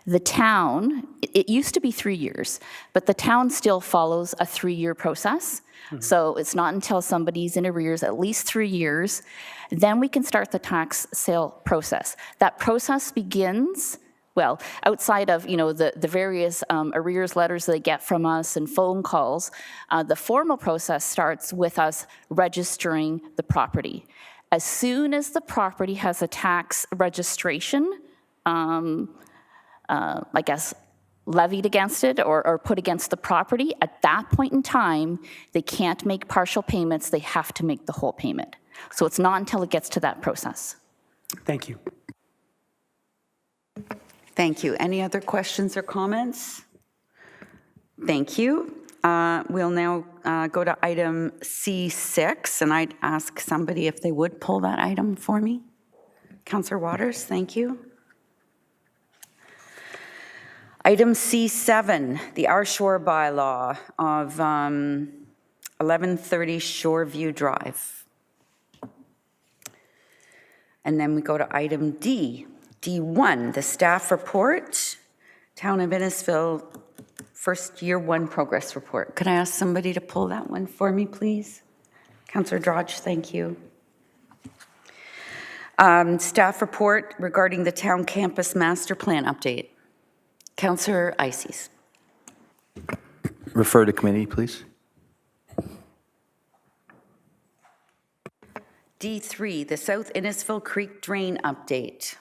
The town, it used to be 3 years, but the town still follows a 3-year process. Mm-hmm. So it's not until somebody's in arrears at least 3 years, then we can start the tax sale process. That process begins, well, outside of, you know, the various arrears letters they get from us and phone calls, the formal process starts with us registering the property. As soon as the property has a tax registration, I guess, levied against it or put against the property, at that point in time, they can't make partial payments, they have to make the whole payment. So it's not until it gets to that process. Thank you. Thank you. Any other questions or comments? Thank you. We'll now go to item C6, and I'd ask somebody if they would pull that item for me. Councillor Waters, thank you. Item C7, the Our Shore bylaw of 1130 Shoreview Drive. And then we go to item D, D1, the staff report, Town of Innisfil, first year 1 progress report. Could I ask somebody to pull that one for me, please? Councillor Drodge, thank you. Staff report regarding the town campus master plan update. Councillor Ices. Refer to committee, please. D3, the South Innisfil Creek Drain update.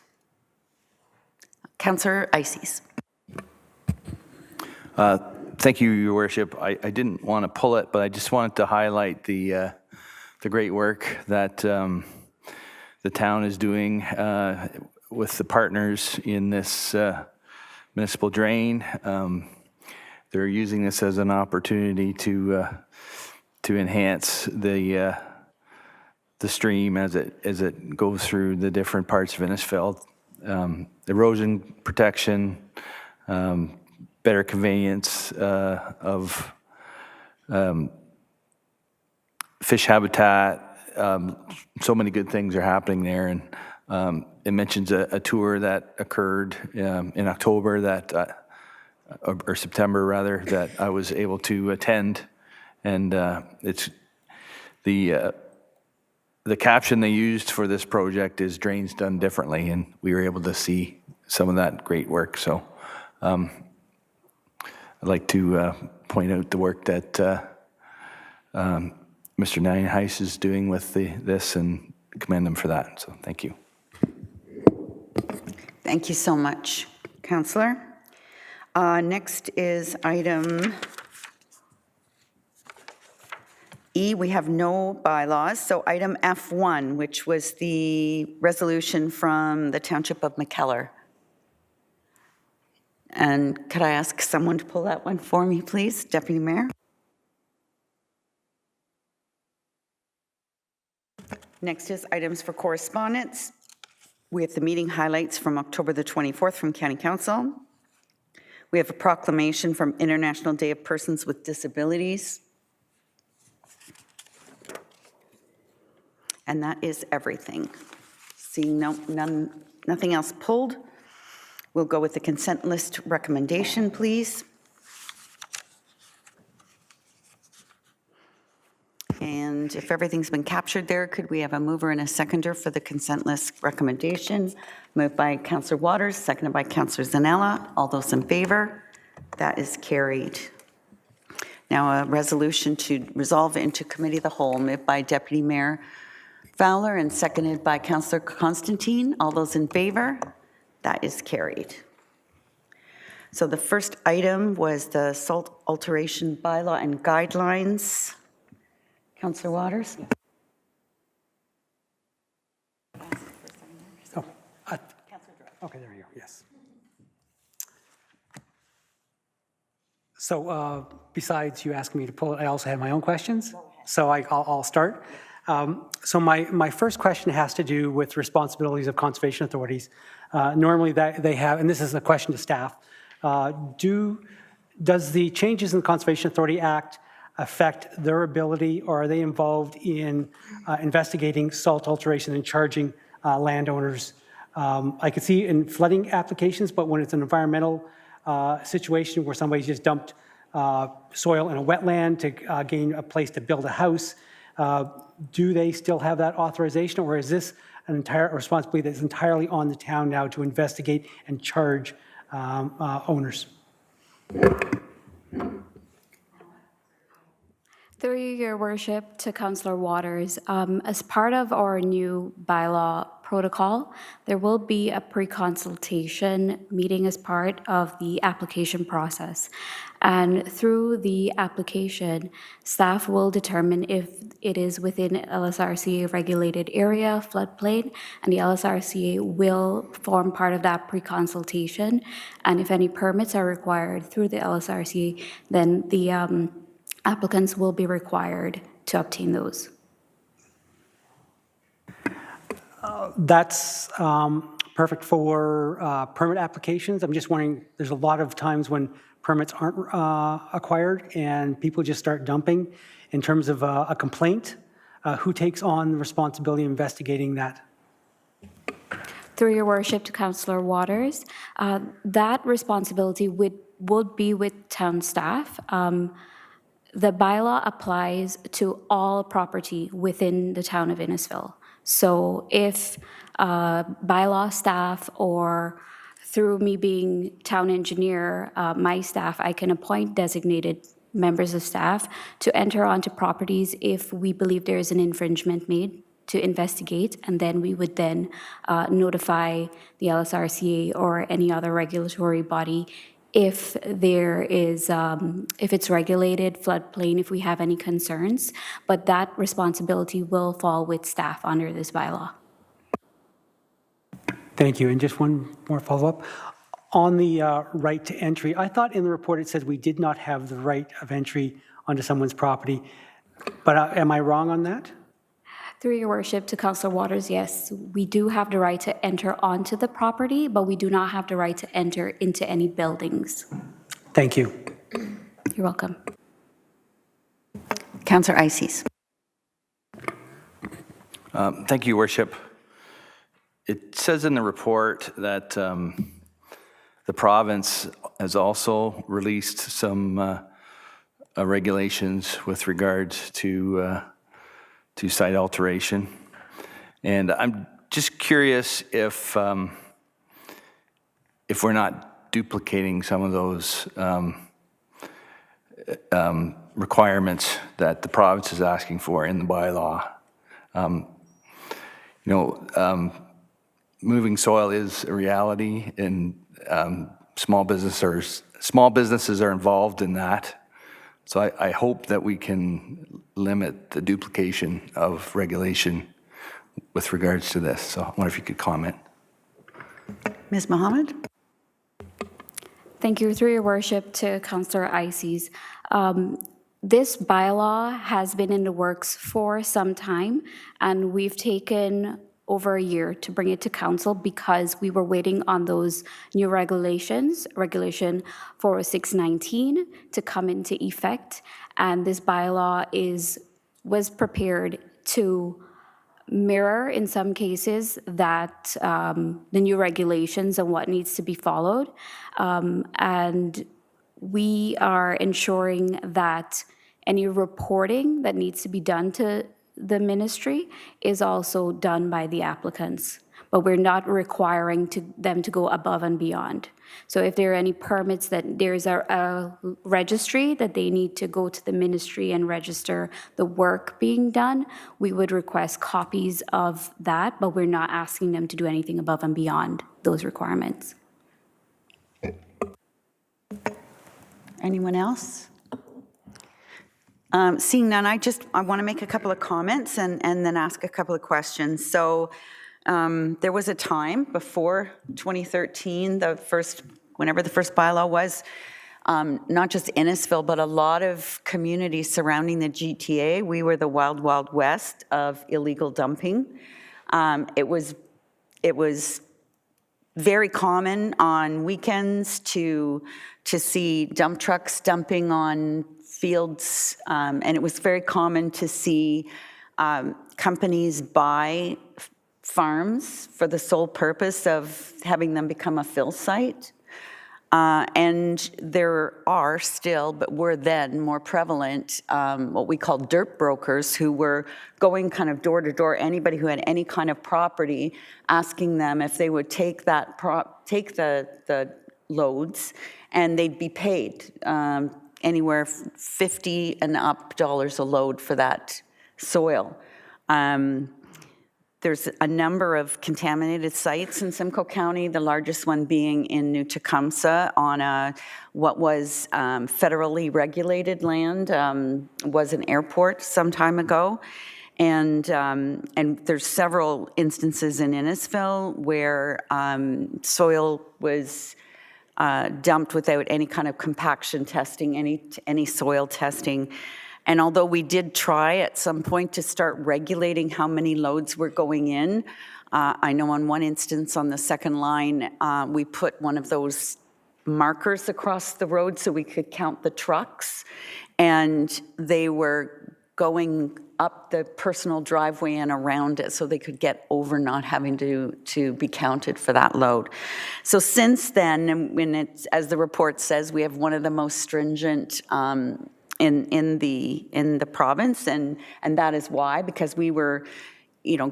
Councillor Ices. Thank you, Your Worship. I didn't want to pull it, but I just wanted to highlight the great work that the town is doing with the partners in this municipal drain. They're using this as an opportunity to enhance the stream as it goes through the different parts of Innisfil. Erosion protection, better conveyance of fish habitat. So many good things are happening there, and it mentions a tour that occurred in October or September rather, that I was able to attend, and it's the caption they used for this project is "Drains Done Differently," and we were able to see some of that great work. So I'd like to point out the work that Mr. Nienhuis is doing with this and commend him for that. So thank you. Thank you so much, Councillor. Next is item E, we have no bylaws. So item F1, which was the resolution from the Township of McKellar. And could I ask someone to pull that one for me, please, Deputy Mayor? Next is items for correspondence. We have the meeting highlights from October the 24th from County Council. We have a proclamation from International Day of Persons with Disabilities. And that is everything. Seeing nothing else pulled, we'll go with the consent list recommendation, please. And if everything's been captured there, could we have a mover and a seconder for the consent list recommendation? Moved by Councillor Waters, seconded by Councillor Zanella. All those in favor? That is carried. Now a resolution to resolve into committee of the whole, moved by Deputy Mayor Fowler and seconded by Councillor Constantine. All those in favor? That is carried. So the first item was the salt alteration bylaw and guidelines. Councillor Waters? Oh, okay, there you go, yes. So besides you asking me to pull it, I also had my own questions. So I'll start. So my first question has to do with responsibilities of conservation authorities. Normally they have, and this is a question to staff, does the changes in the Conservation Authority Act affect their ability, or are they involved in investigating salt alteration and charging landowners? I could see in flooding applications, but when it's an environmental situation where somebody's just dumped soil in a wetland to gain a place to build a house, do they still have that authorization, or is this an entire responsibility that's entirely on the town now to investigate and charge owners? Through your worship to Councillor Waters, as part of our new bylaw protocol, there will be a pre-consultation meeting as part of the application process. And through the application, staff will determine if it is within LSRCA regulated area, floodplain, and the LSRCA will form part of that pre-consultation. And if any permits are required through the LSRCA, then the applicants will be required to obtain those. That's perfect for permit applications. I'm just wondering, there's a lot of times when permits aren't acquired and people just start dumping. In terms of a complaint, who takes on the responsibility of investigating that? Through your worship to Councillor Waters, that responsibility would be with town staff. The bylaw applies to all property within the town of Innisfil. So if bylaw staff, or through me being town engineer, my staff, I can appoint designated members of staff to enter onto properties if we believe there is an infringement made, to investigate, and then we would then notify the LSRCA or any other regulatory body if there is, if it's regulated, floodplain, if we have any concerns, but that responsibility will fall with staff under this bylaw. Thank you. And just one more follow-up. On the right to entry, I thought in the report it said we did not have the right of entry onto someone's property, but am I wrong on that? Through your worship to Councillor Waters, yes, we do have the right to enter onto the property, but we do not have the right to enter into any buildings. Thank you. You're welcome. Councillor Ices. Thank you, Worship. It says in the report that the province has also released some regulations with regards to site alteration. And I'm just curious if we're not duplicating some of those requirements that the province is asking for in the bylaw. Moving soil is a reality, and small businesses are involved in that. So I hope that we can limit the duplication of regulation with regards to this. So I wonder if you could comment. Ms. Mohammed? Thank you. Through your worship to Councillor Ices. This bylaw has been in the works for some time, and we've taken over a year to bring it to council because we were waiting on those new regulations, Regulation 40619, to come into effect. And this bylaw was prepared to mirror, in some cases, that the new regulations and what needs to be followed. And we are ensuring that any reporting that needs to be done to the ministry is also done by the applicants, but we're not requiring them to go above and beyond. So if there are any permits that there's a registry that they need to go to the ministry and register the work being done, we would request copies of that, but we're not asking them to do anything above and beyond those requirements. Anyone else? Seeing none, I want to make a couple of comments and then ask a couple of questions. So there was a time before 2013, whenever the first bylaw was, not just Innisfil, but a lot of communities surrounding the GTA, we were the wild, wild west of illegal dumping. It was very common on weekends to see dump trucks dumping on fields, and it was very common to see companies buy farms for the sole purpose of having them become a fill site. And there are still, but were then more prevalent, what we call dirt brokers, who were going kind of door to door, anybody who had any kind of property, asking them if they would take the loads, and they'd be paid anywhere $50 and up a load for that soil. There's a number of contaminated sites in Simcoe County, the largest one being in New Tecumseh on what was federally regulated land, was an airport some time ago. And there's several instances in Innisfil where soil was dumped without any kind of compaction testing, any soil testing. And although we did try at some point to start regulating how many loads were going in, I know on one instance on the second line, we put one of those markers across the road so we could count the trucks, and they were going up the personal driveway and around it so they could get over not having to be counted for that load. So since then, and when it's, as the report says, we have one of the most stringent in the province, and that is why, because we were,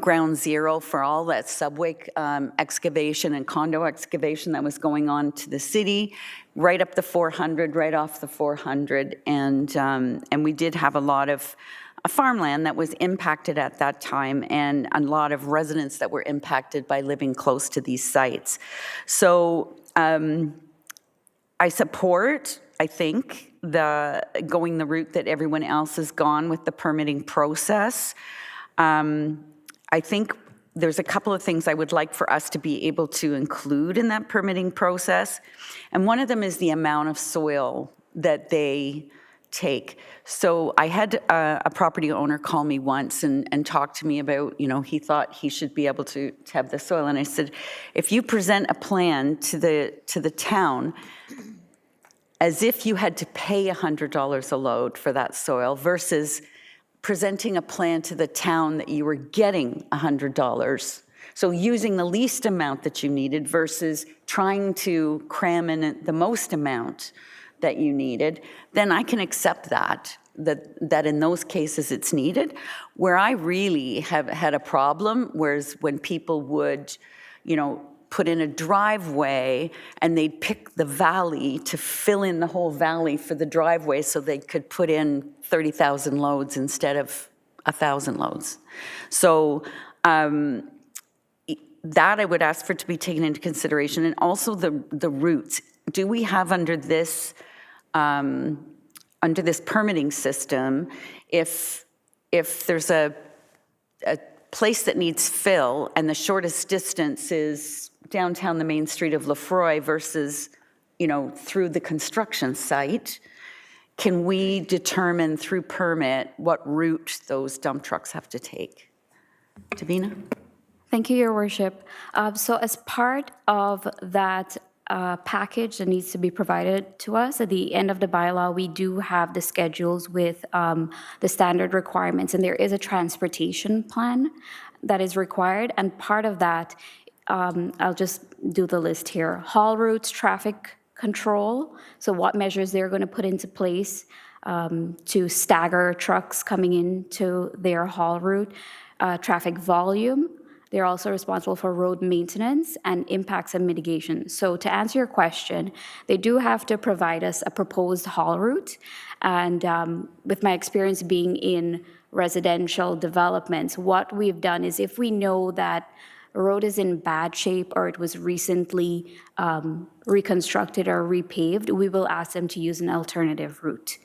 ground zero for all that subway excavation and condo excavation that was going on to the city, right up the 400, right off the 400, and we did have a lot of farmland that was impacted at that time, and a lot of residents that were impacted by living close to these sites. So I support, I think, going the route that everyone else has gone with the permitting process. I think there's a couple of things I would like for us to be able to include in that permitting process. And one of them is the amount of soil that they take. So I had a property owner call me once and talk to me about, he thought he should be able to have the soil. And I said, if you present a plan to the town as if you had to pay $100 a load for that soil versus presenting a plan to the town that you were getting $100. So using the least amount that you needed versus trying to cram in the most amount that you needed, then I can accept that in those cases it's needed. Where I really have had a problem, whereas when people would, put in a driveway and they'd pick the valley to fill in the whole valley for the driveway so they could put in 30,000 loads instead of 1,000 loads. So that I would ask for to be taken into consideration, and also the routes. Do we have under this under this permitting system, if there's a place that needs fill and the shortest distance is downtown the main street of Lefroy versus, through the construction site, can we determine through permit what route those dump trucks have to take? Davina? Thank you, Your Worship. So as part of that package that needs to be provided to us at the end of the bylaw, we do have the schedules with the standard requirements, and there is a transportation plan that is required. And part of that, I'll just do the list here. Haul routes, traffic control, so what measures they're going to put into place to stagger trucks coming into their haul route, traffic volume. They're also responsible for road maintenance and impacts and mitigation. So to answer your question, they do have to provide us a proposed haul route. And with my experience being in residential developments, what we've done is if we know that a road is in bad shape or it was recently reconstructed or repaved, we will ask them to use an alternative route.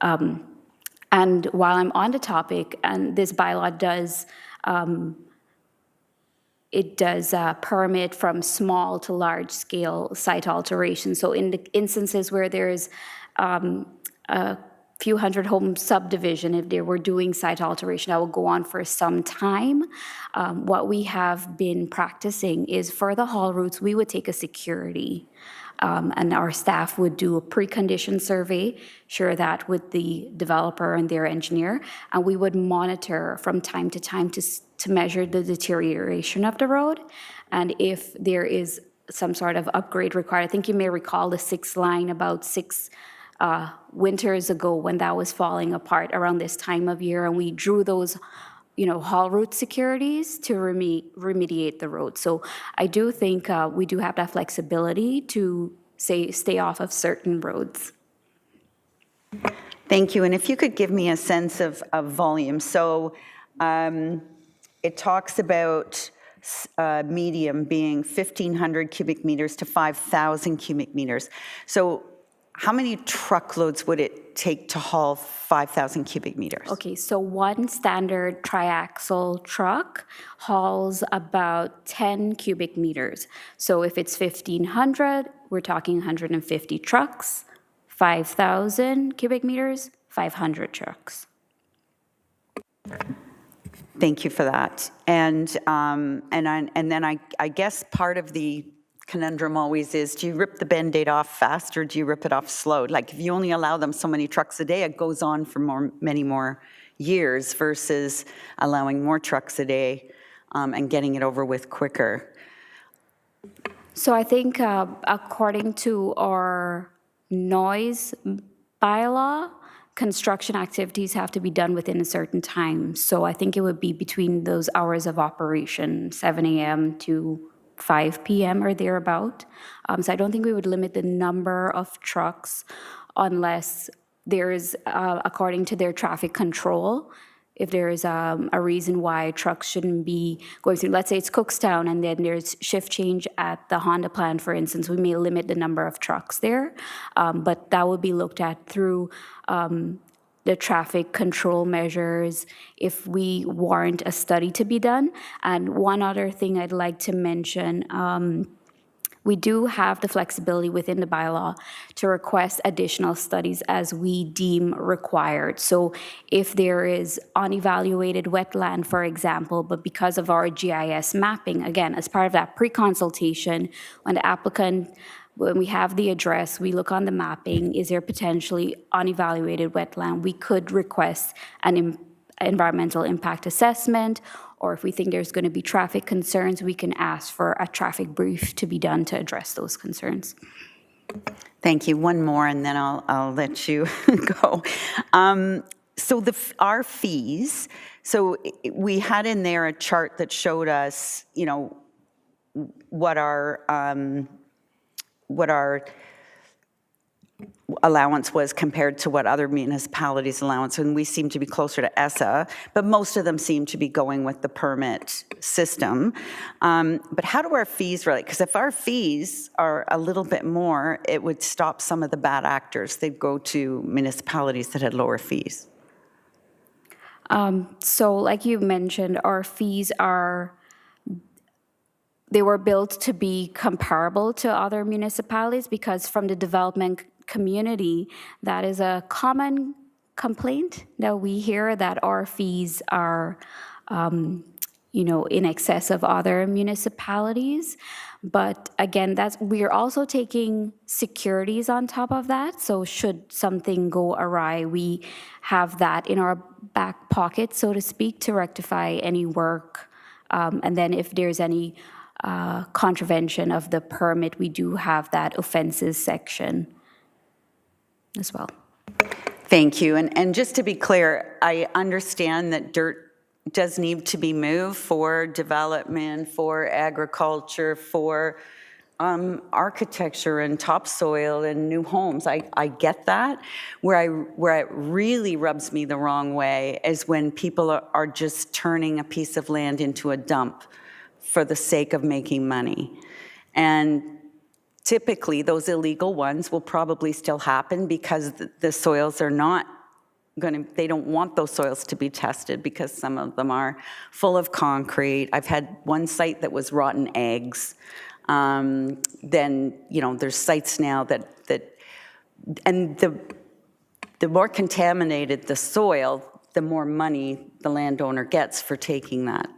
And while I'm on the topic, and this bylaw does permit from small to large scale site alteration. So in the instances where there's a few hundred home subdivision, if they were doing site alteration, that will go on for some time. What we have been practicing is for the haul routes, we would take a security and our staff would do a precondition survey, share that with the developer and their engineer, and we would monitor from time to time to measure the deterioration of the road. And if there is some sort of upgrade required, I think you may recall the 6th line about 6 winters ago when that was falling apart around this time of year, and we drew those haul route securities to remediate the road. So I do think we do have that flexibility to stay off of certain roads. Thank you. And if you could give me a sense of volume. So it talks about medium being 1,500 cubic meters to 5,000 cubic meters. So how many truckloads would it take to haul 5,000 cubic meters? Okay, so one standard triaxle truck hauls about 10 cubic meters. So if it's 1,500, we're talking 150 trucks. 5,000 cubic meters, 500 trucks. Thank you for that. And then I guess part of the conundrum always is, do you rip the Band-Aid off fast or do you rip it off slow? Like if you only allow them so many trucks a day, it goes on for many more years versus allowing more trucks a day and getting it over with quicker. So I think according to our noise bylaw, construction activities have to be done within a certain time. So I think it would be between those hours of operation, 7 a.m. to 5 p.m. or thereabout. So I don't think we would limit the number of trucks unless there is, according to their traffic control, if there is a reason why trucks shouldn't be going through, let's say it's Cookstown and then there's shift change at the Honda plant, for instance, we may limit the number of trucks there, but that would be looked at through the traffic control measures if we warrant a study to be done. And one other thing I'd like to mention, we do have the flexibility within the bylaw to request additional studies as we deem required. So if there is unevaluated wetland, for example, but because of our GIS mapping, again, as part of that pre-consultation, when the applicant, when we have the address, we look on the mapping, is there potentially unevaluated wetland? We could request an environmental impact assessment, or if we think there's going to be traffic concerns, we can ask for a traffic brief to be done to address those concerns. Thank you. One more, and then I'll let you go. So our fees, so we had in there a chart that showed us, allowance was compared to what other municipalities' allowance, and we seem to be closer to ESSA, but most of them seem to be going with the permit system. But how do our fees relate? Because if our fees are a little bit more, it would stop some of the bad actors. They'd go to municipalities that had lower fees. So like you mentioned, our fees they were built to be comparable to other municipalities because from the development community, that is a common complaint that we hear, that our fees are, in excess of other municipalities. But again, we are also taking securities on top of that. So should something go awry, we have that in our back pocket, so to speak, to rectify any work. And then if there's any contravention of the permit, we do have that offenses section as well. Thank you. And just to be clear, I understand that dirt does need to be moved for development, for agriculture, for architecture and topsoil and new homes. I get that. Where it really rubs me the wrong way is when people are just turning a piece of land into a dump for the sake of making money. And typically, those illegal ones will probably still happen because the soils are not they don't want those soils to be tested because some of them are full of concrete. I've had one site that was rotten eggs. Then, there's sites now and the more contaminated the soil, the more money the landowner gets for taking that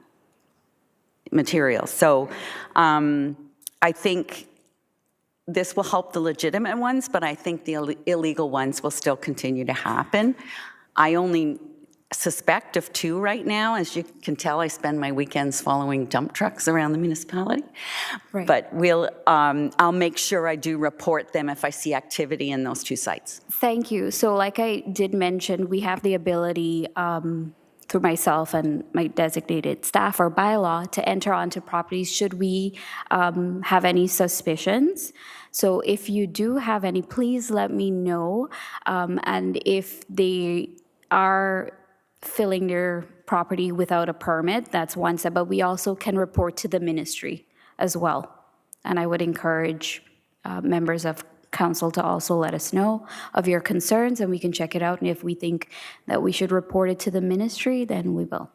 material. So I think this will help the legitimate ones, but I think the illegal ones will still continue to happen. I only suspect of 2 right now. As you can tell, I spend my weekends following dump trucks around the municipality. Right. But I'll make sure I do report them if I see activity in those 2 sites. Thank you. So like I did mention, we have the ability through myself and my designated staff or bylaw to enter onto properties should we have any suspicions. So if you do have any, please let me know. And if they are filling their property without a permit, that's one step, but we also can report to the ministry as well. And I would encourage members of council to also let us know of your concerns and we can check it out. And if we think that we should report it to the ministry, then we will.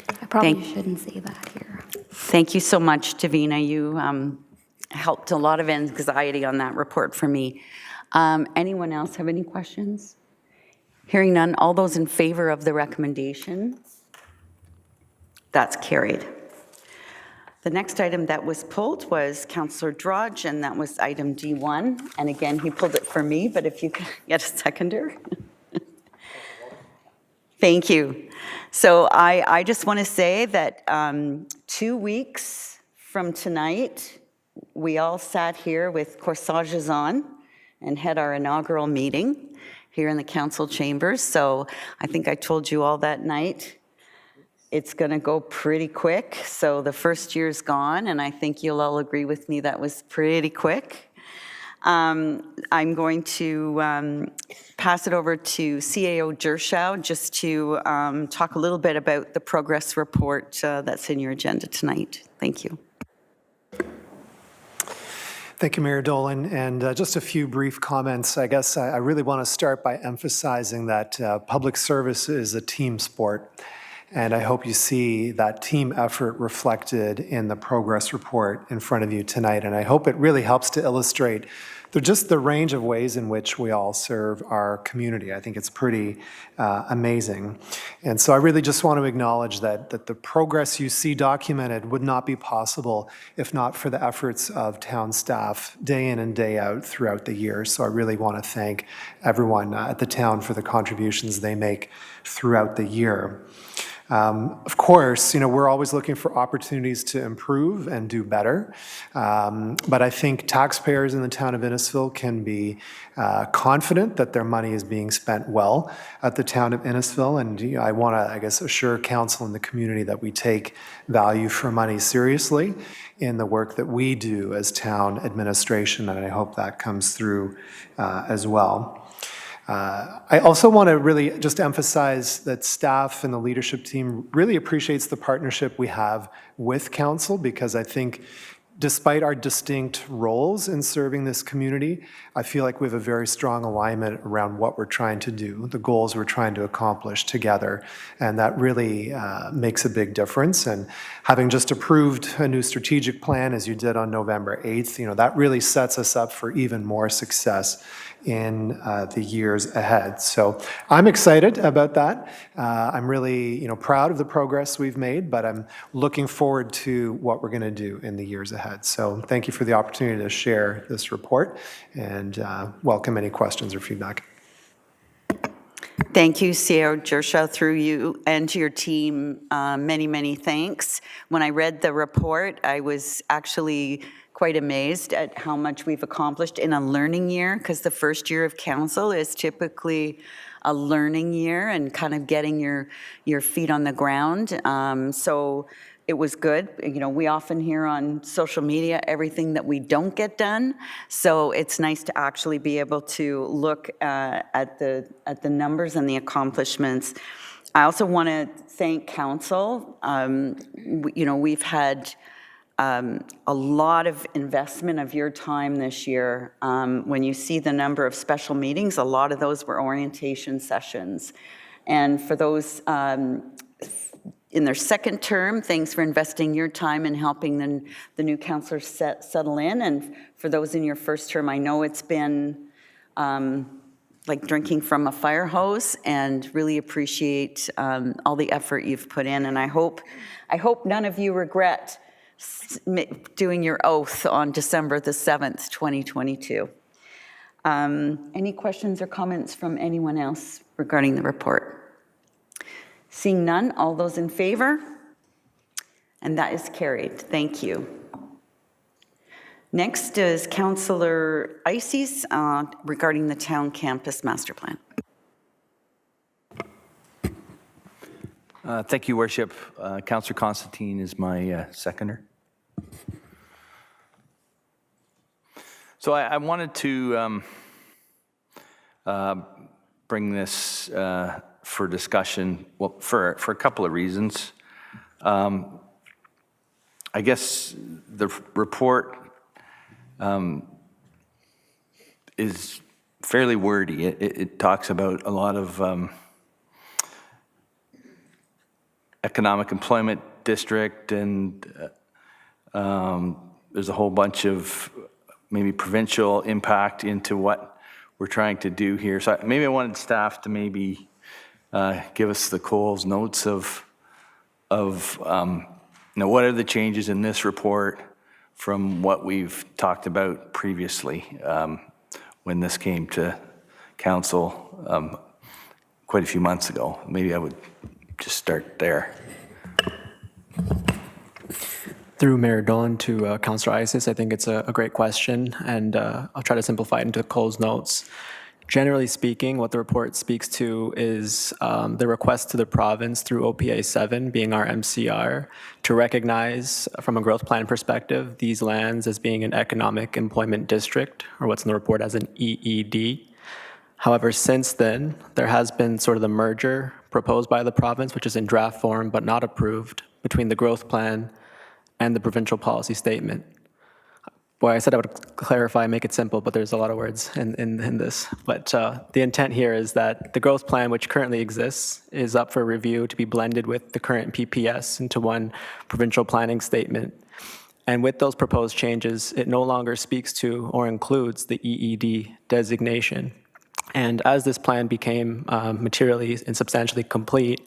I probably shouldn't say that here. Thank you so much, Davina. You helped a lot of anxiety on that report for me. Anyone else have any questions? Hearing none, all those in favor of the recommendation? That's carried. The next item that was pulled was Councillor Drudge, and that was item D1. And again, he pulled it for me, but if you could get a seconder. Thank you. So I just want to say that 2 weeks from tonight, we all sat here with corsages on and had our inaugural meeting here in the council chambers. So I think I told you all that night. It's going to go pretty quick. So the first year's gone, and I think you'll all agree with me that was pretty quick. I'm going to pass it over to CAO Gershow just to talk a little bit about the progress report that's in your agenda tonight. Thank you. Thank you, Mayor Dolan. And just a few brief comments. I guess I really want to start by emphasizing that public service is a team sport. And I hope you see that team effort reflected in the progress report in front of you tonight. And I hope it really helps to illustrate just the range of ways in which we all serve our community. I think it's pretty amazing. And so I really just want to acknowledge that the progress you see documented would not be possible if not for the efforts of town staff day in and day out throughout the year. So I really want to thank everyone at the town for the contributions they make throughout the year. Of course, we're always looking for opportunities to improve and do better. But I think taxpayers in the town of Innisfil can be confident that their money is being spent well at the town of Innisfil. And I want to, assure council and the community that we take value for money seriously in the work that we do as town administration. And I hope that comes through as well. I also want to really just emphasize that staff and the leadership team really appreciates the partnership we have with council, because I think despite our distinct roles in serving this community, I feel like we have a very strong alignment around what we're trying to do, the goals we're trying to accomplish together, and that really makes a big difference. And having just approved a new strategic plan, as you did on November 8th, that really sets us up for even more success in the years ahead. So I'm excited about that. I'm really, proud of the progress we've made, but I'm looking forward to what we're going to do in the years ahead. So thank you for the opportunity to share this report, and welcome any questions or feedback. Thank you, CEO Gershaw, through you and to your team. Many, many thanks. When I read the report, I was actually quite amazed at how much we've accomplished in a learning year, because the first year of council is typically a learning year and kind of getting your feet on the ground. So it was good. We often hear on social media everything that we don't get done. So it's nice to actually be able to look at the numbers and the accomplishments. I also want to thank council. We've had a lot of investment of your time this year. When you see the number of special meetings, a lot of those were orientation sessions. And for those in their second term, thanks for investing your time in helping the new councillors settle in. And for those in your first term, I know it's been like drinking from a fire hose, and really appreciate all the effort you've put in. And I hope none of you regret doing your oath on December the 7th, 2022. Any questions or comments from anyone else regarding the report? Seeing none, all those in favor? And that is carried. Thank you. Next is Councillor Ices regarding the town campus master plan. Thank you, Worship. Councillor Constantine is my seconder. So I wanted to bring this for discussion, well, for a couple of reasons. I guess the report is fairly wordy. It talks about a lot of economic employment district, and there's a whole bunch of maybe provincial impact into what we're trying to do here. So maybe I wanted staff to maybe give us the Coles notes of what are the changes in this report from what we've talked about previously when this came to council quite a few months ago. Maybe I would just start there. Through Mayor Dolan to Councillor Isis, I think it's a great question, and I'll try to simplify it into Cole's notes. Generally speaking, what the report speaks to is the request to the province through OPA 7, being our MCR, to recognize from a growth plan perspective these lands as being an economic employment district, or what's in the report as an EED. However, since then, there has been sort of the merger proposed by the province, which is in draft form but not approved, between the growth plan and the provincial policy statement. Boy, I said I would clarify, make it simple, but there's a lot of words in this. But the intent here is that the growth plan, which currently exists, is up for review to be blended with the current PPS into one provincial planning statement. And with those proposed changes, it no longer speaks to or includes the EED designation. And as this plan became materially and substantially complete,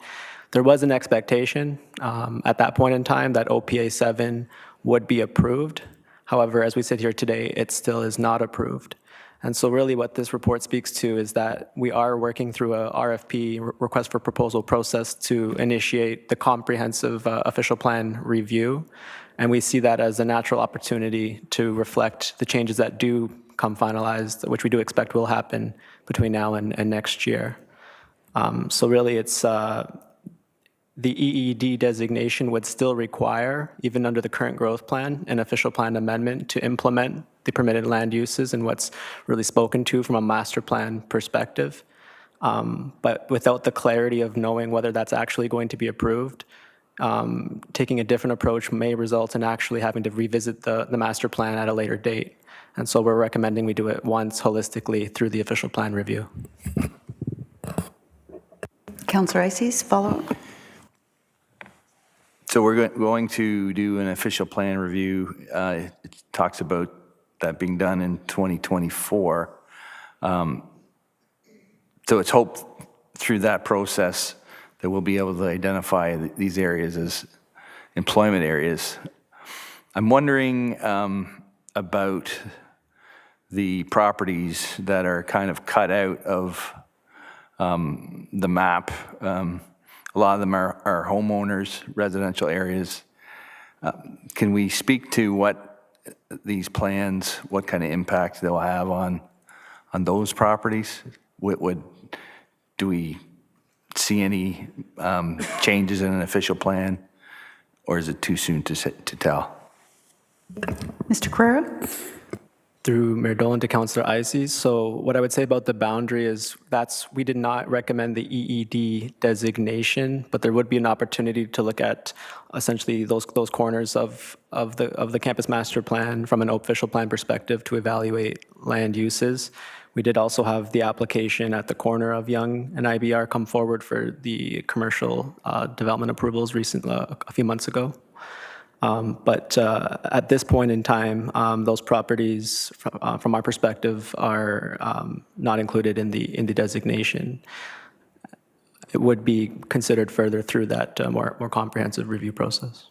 there was an expectation at that point in time that OPA 7 would be approved. However, as we sit here today, it still is not approved. And so really what this report speaks to is that we are working through a RFP, request for proposal process, to initiate the comprehensive official plan review. And we see that as a natural opportunity to reflect the changes that do come finalized, which we do expect will happen between now and next year. So really it's the EED designation would still require, even under the current growth plan, an official plan amendment to implement the permitted land uses and what's really spoken to from a master plan perspective. But without the clarity of knowing whether that's actually going to be approved, taking a different approach may result in actually having to revisit the master plan at a later date. And so we're recommending we do it once holistically through the official plan review. Councillor Ices, follow-up? So we're going to do an official plan review. It talks about that being done in 2024. So it's hoped through that process that we'll be able to identify these areas as employment areas. I'm wondering about the properties that are kind of cut out of the map. A lot of them are homeowners, residential areas. Can we speak to what these plans, what kind of impact they'll have on those properties? Do we see any changes in an official plan, or is it too soon to tell? Mr. Carrera? Through Mayor Dolan to Councillor Ices. So what I would say about the boundary is we did not recommend the EED designation, but there would be an opportunity to look at essentially those corners of the campus master plan from an official plan perspective to evaluate land uses. We did also have the application at the corner of Yonge and IBR come forward for the commercial development approvals a few months ago. But at this point in time, those properties, from our perspective, are not included in the designation. It would be considered further through that more comprehensive review process.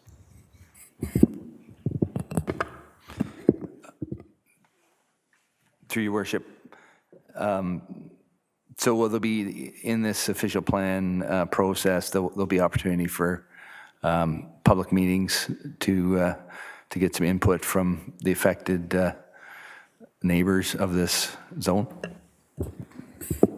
Through your worship, so will there be, in this official plan process, there'll be opportunity for public meetings to get some input from the affected neighbors of this zone?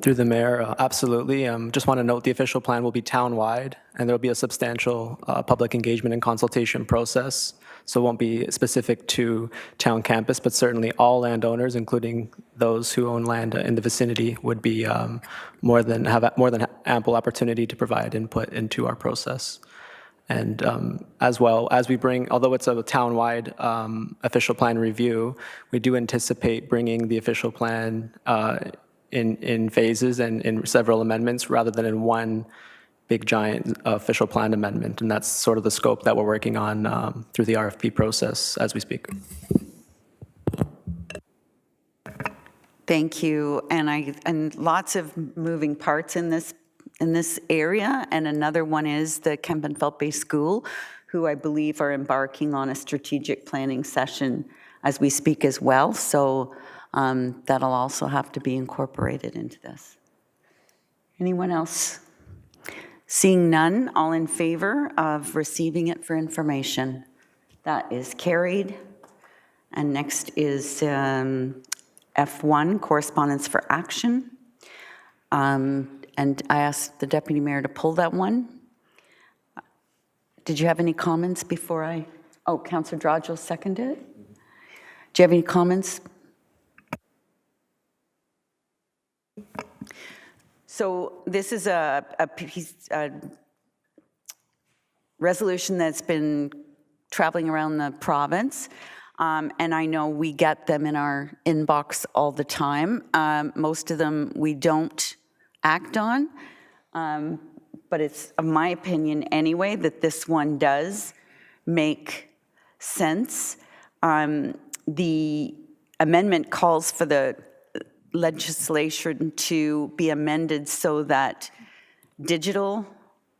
Through the mayor, absolutely. Just want to note the official plan will be town-wide, and there will be a substantial public engagement and consultation process. So it won't be specific to town campus, but certainly all landowners, including those who own land in the vicinity, would be have more than ample opportunity to provide input into our process. And as well as we bring, although it's a town-wide official plan review, we do anticipate bringing the official plan in phases and in several amendments rather than in one big giant official plan amendment. And that's sort of the scope that we're working on through the RFP process as we speak. Thank you. And lots of moving parts in this area, and another one is the Kempenfelt Bay School, who I believe are embarking on a strategic planning session as we speak as well. So that'll also have to be incorporated into this. Anyone else? Seeing none, all in favor of receiving it for information? That is carried. And next is F1, correspondence for action. And I asked the Deputy Mayor to pull that one. Did you have any comments before I? Oh, Councillor Dragill seconded it. Do you have any comments? So this is a resolution that's been traveling around the province. And I know we get them in our inbox all the time. Most of them we don't act on, but it's my opinion anyway that this one does make sense. The amendment calls for the legislation to be amended so that digital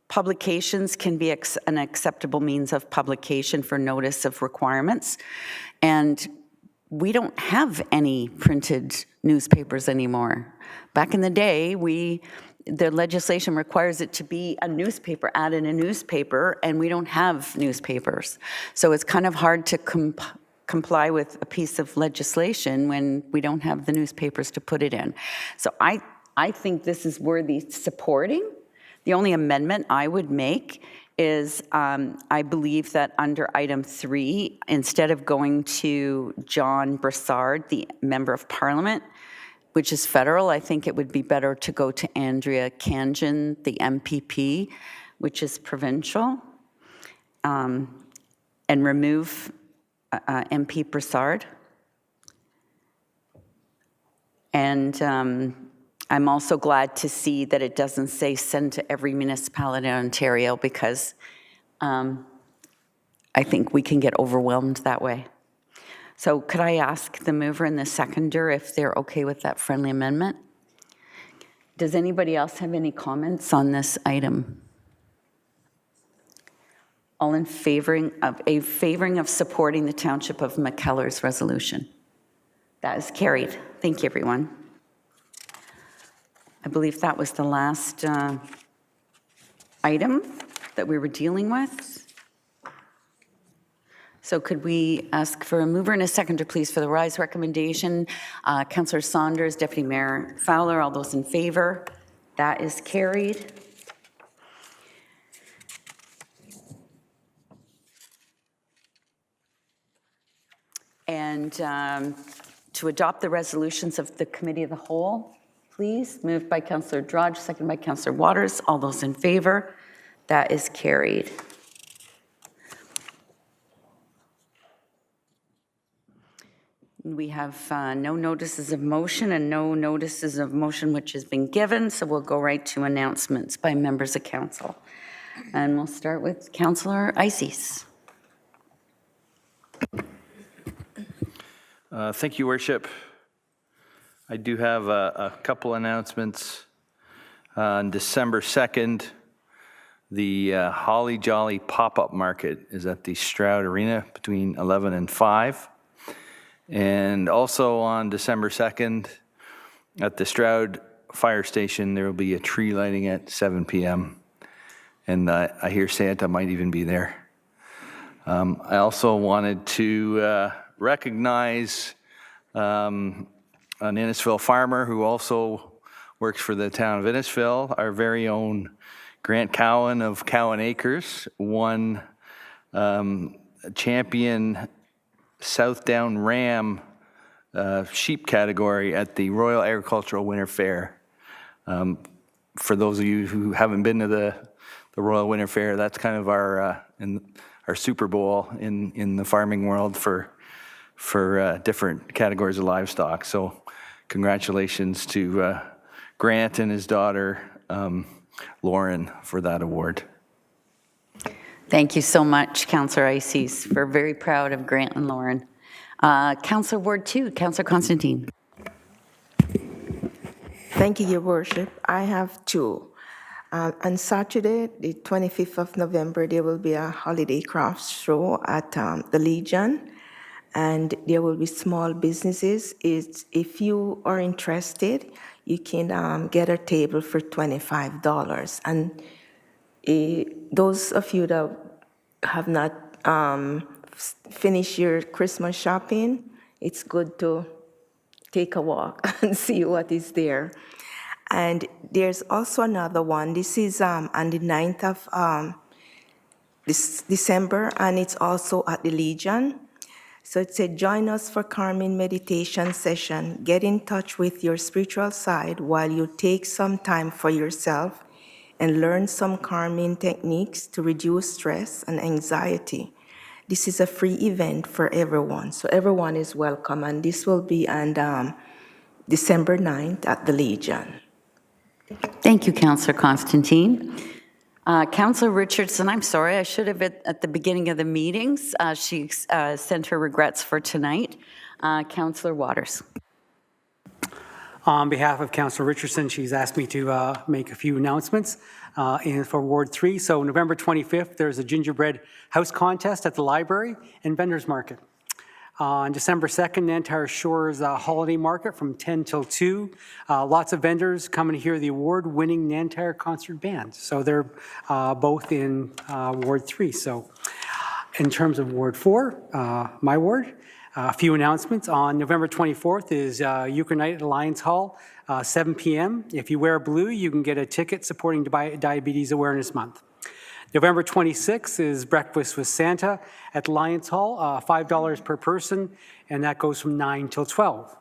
publications can be an acceptable means of publication for notice of requirements. And we don't have any printed newspapers anymore. Back in the day, the legislation requires it to be a newspaper, ad in a newspaper, and we don't have newspapers. So it's kind of hard to comply with a piece of legislation when we don't have the newspapers to put it in. So I think this is worthy supporting. The only amendment I would make is I believe that under item 3, instead of going to John Brassard, the Member of Parliament, which is federal, I think it would be better to go to Andrea Kanjan, the MPP, which is provincial, and remove MP Brassard. And I'm also glad to see that it doesn't say send to every municipality in Ontario, because I think we can get overwhelmed that way. So could I ask the mover and the seconder if they're okay with that friendly amendment? Does anybody else have any comments on this item? All in favoring of supporting the Township of McKellar's resolution? That is carried. Thank you, everyone. I believe that was the last item that we were dealing with. So could we ask for a mover and a seconder, please, for the rise recommendation? Councillor Saunders, Deputy Mayor Fowler, all those in favor? That is carried. And to adopt the resolutions of the Committee of the Whole, please. Moved by Councillor Drudge, seconded by Councillor Waters. All those in favor? That is carried. We have no notices of motion and no notices of motion which has been given, so we'll go right to announcements by members of council. And we'll start with Councillor Ices. Thank you, Worship. I do have a couple announcements. On December 2nd, the Holly Jolly Pop-Up Market is at the Stroud Arena between 11 and 5. And also on December 2nd, at the Stroud Fire Station, there will be a tree lighting at 7 p.m. And I hear Santa might even be there. I also wanted to recognize an Innisfil farmer who also works for the town of Innisfil, our very own Grant Cowan of Cowan Acres, won champion South Down Ram sheep category at the Royal Agricultural Winter Fair. For those of you who haven't been to the Royal Winter Fair, that's kind of our Super Bowl in the farming world for different categories of livestock. So congratulations to Grant and his daughter, Lauren, for that award. Thank you so much, Councillor Ices. We're very proud of Grant and Lauren. Councillor Ward 2, Councillor Constantine. Thank you, Your Worship. I have two. On Saturday, the 25th of November, there will be a holiday crafts show at the Legion, and there will be small businesses. If you are interested, you can get a table for $25. And those of you that have not finished your Christmas shopping, it's good to take a walk and see what is there. And there's also another one. This is on the 9th of December, and it's also at the Legion. So it said, join us for calming meditation session. Get in touch with your spiritual side while you take some time for yourself and learn some calming techniques to reduce stress and anxiety. This is a free event for everyone, so everyone is welcome, and this will be on December 9th at the Legion. Thank you, Councillor Constantine. Councillor Richardson, I'm sorry, I should have at the beginning of the meetings. She sent her regrets for tonight. Councillor Waters. On behalf of Councillor Richardson, she's asked me to make a few announcements for Ward 3. So November 25th, there's a gingerbread house contest at the library and vendors market. On December 2nd, Nantyre Shores Holiday Market from 10 till 2. Lots of vendors coming to hear the award-winning Nantyre Concert Band. So they're both in Ward 3. So in terms of Ward 4, my ward, a few announcements. On November 24th is Euchre Night at Lions Hall, 7 p.m. If you wear blue, you can get a ticket supporting Diabetes Awareness Month. November 26th is Breakfast with Santa at Lions Hall, $5 per person, and that goes from 9 till 12.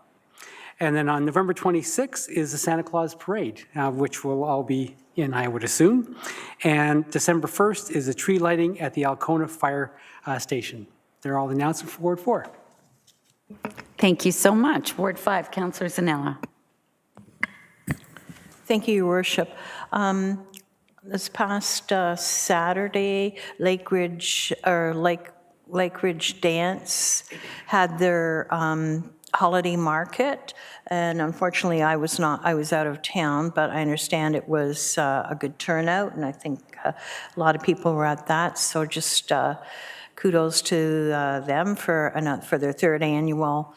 And then on November 26th is the Santa Claus Parade, which we'll all be in, I would assume. And December 1st is the tree lighting at the Alcona Fire Station. They're all announced for Ward 4. Thank you so much. Ward 5, Councillor Zanella. Thank you, Your Worship. This past Saturday, Lake Ridge Dance had their holiday market, and unfortunately I was out of town, but I understand it was a good turnout, and I think a lot of people were at that, so just kudos to them for their third annual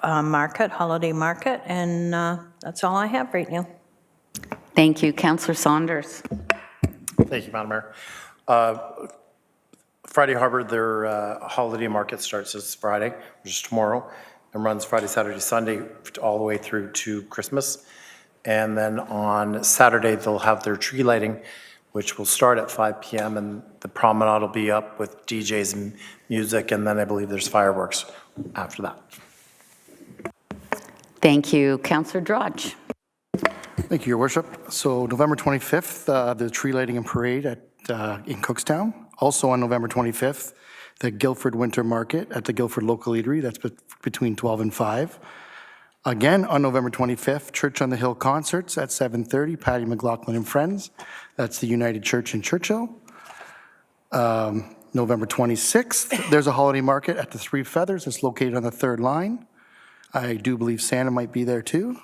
holiday market, and that's all I have right now. Thank you. Councillor Saunders. Thank you, Madam Mayor. Friday Harbor, their holiday market starts this Friday, which is tomorrow, and runs Friday, Saturday, Sunday, all the way through to Christmas. And then on Saturday, they'll have their tree lighting, which will start at 5 p.m. and the promenade will be up with DJs and music, and then I believe there's fireworks after that. Thank you. Councillor Drudge. Thank you, Your Worship. So November 25th, the tree lighting and parade in Cookstown. Also on November 25th, the Guildford Winter Market at the Guildford Local Eatery. That's between 12 and 5. Again, on November 25th, Church on the Hill concerts at 7:30, Patty McLaughlin and Friends. That's the United Church in Churchill. November 26th, there's a holiday market at the Three Feathers. It's located on the 3rd line. I do believe Santa might be there too.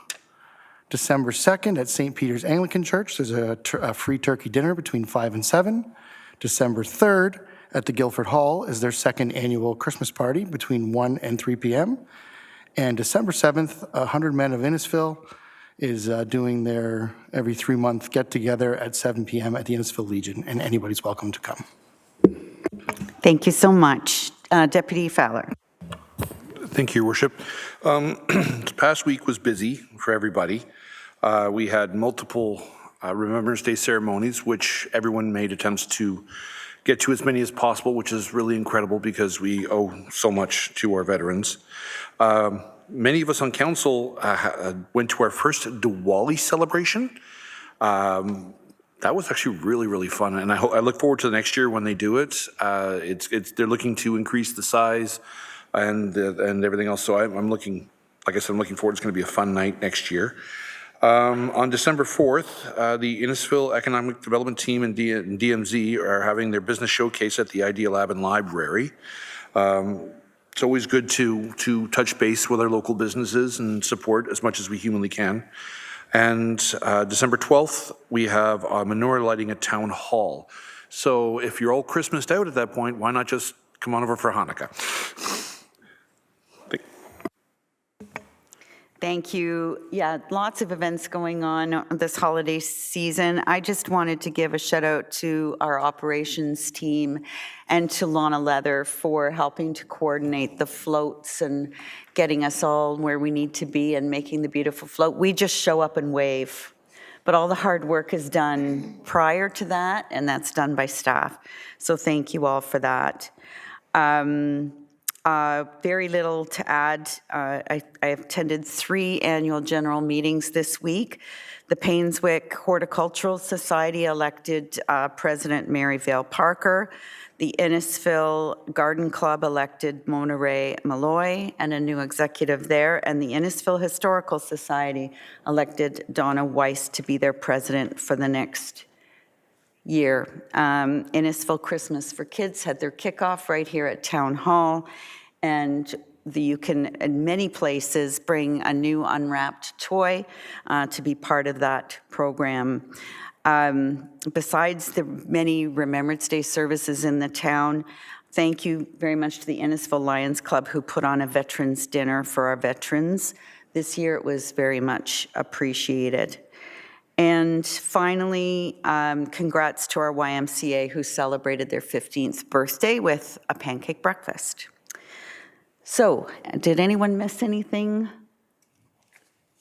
December 2nd at St. Peter's Anglican Church, there's a free turkey dinner between 5 and 7. December 3rd at the Guildford Hall is their 2nd annual Christmas party between 1 and 3 p.m. And December 7th, 100 Men of Innisfil is doing their every 3-month get-together at 7 p.m. at the Innisfil Legion, and anybody's welcome to come. Thank you so much. Deputy Fowler. Thank you, Your Worship. This past week was busy for everybody. We had multiple Remembrance Day ceremonies, which everyone made attempts to get to as many as possible, which is really incredible because we owe so much to our veterans. Many of us on council went to our first Diwali celebration. That was actually really, really fun, and I look forward to the next year when they do it. They're looking to increase the size and everything else. So I'm looking, like I said, I'm looking forward. It's going to be a fun night next year. On December 4th, the Innisfil Economic Development Team and DMZ are having their business showcase at the Idea Lab and Library. It's always good to touch base with our local businesses and support as much as we humanly can. And December 12th, we have menorah lighting at Town Hall. So if you're all Christmased out at that point, why not just come on over for Hanukkah? Thank you. Yeah, lots of events going on this holiday season. I just wanted to give a shout out to our operations team and to Lana Leather for helping to coordinate the floats and getting us all where we need to be and making the beautiful float. We just show up and wave, but all the hard work is done prior to that, and that's done by staff. So thank you all for that. Very little to add. I attended 3 annual general meetings this week. The Painswick Horticultural Society elected President Mary Vale Parker. The Innisfil Garden Club elected Mona Ray Malloy and a new executive there. And the Innisfil Historical Society elected Donna Weiss to be their president for the next year. Innisfil Christmas for Kids had their kickoff right here at Town Hall, and you can, in many places, bring a new unwrapped toy to be part of that program. Besides the many Remembrance Day services in the town, thank you very much to the Innisfil Lions Club who put on a veterans dinner for our veterans. This year it was very much appreciated. And finally, congrats to our YMCA who celebrated their 15th birthday with a pancake breakfast. So, did anyone miss anything?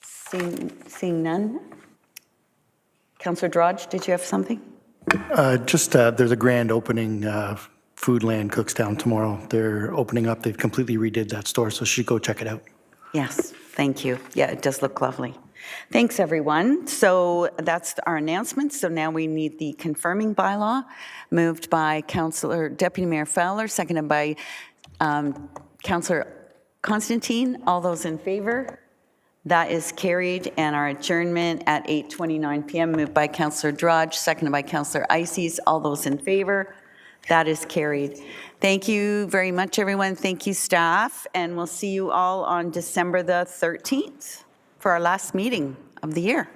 Seeing none? Councillor Drodge, did you have something? There's a grand opening, Foodland Cookstown tomorrow. They're opening up. They've completely redid that store, so you should go check it out. Yes, thank you. Yeah, it does look lovely. Thanks, everyone. So that's our announcement. So now we need the confirming bylaw, moved by Deputy Mayor Fowler, seconded by Councillor Constantine. All those in favor? That is carried, and our adjournment at 8:29 p.m. moved by Councillor Drudge, seconded by Councillor Ices. All those in favor? That is carried. Thank you very much, everyone. Thank you, staff, and we'll see you all on December the 13th for our last meeting of the year.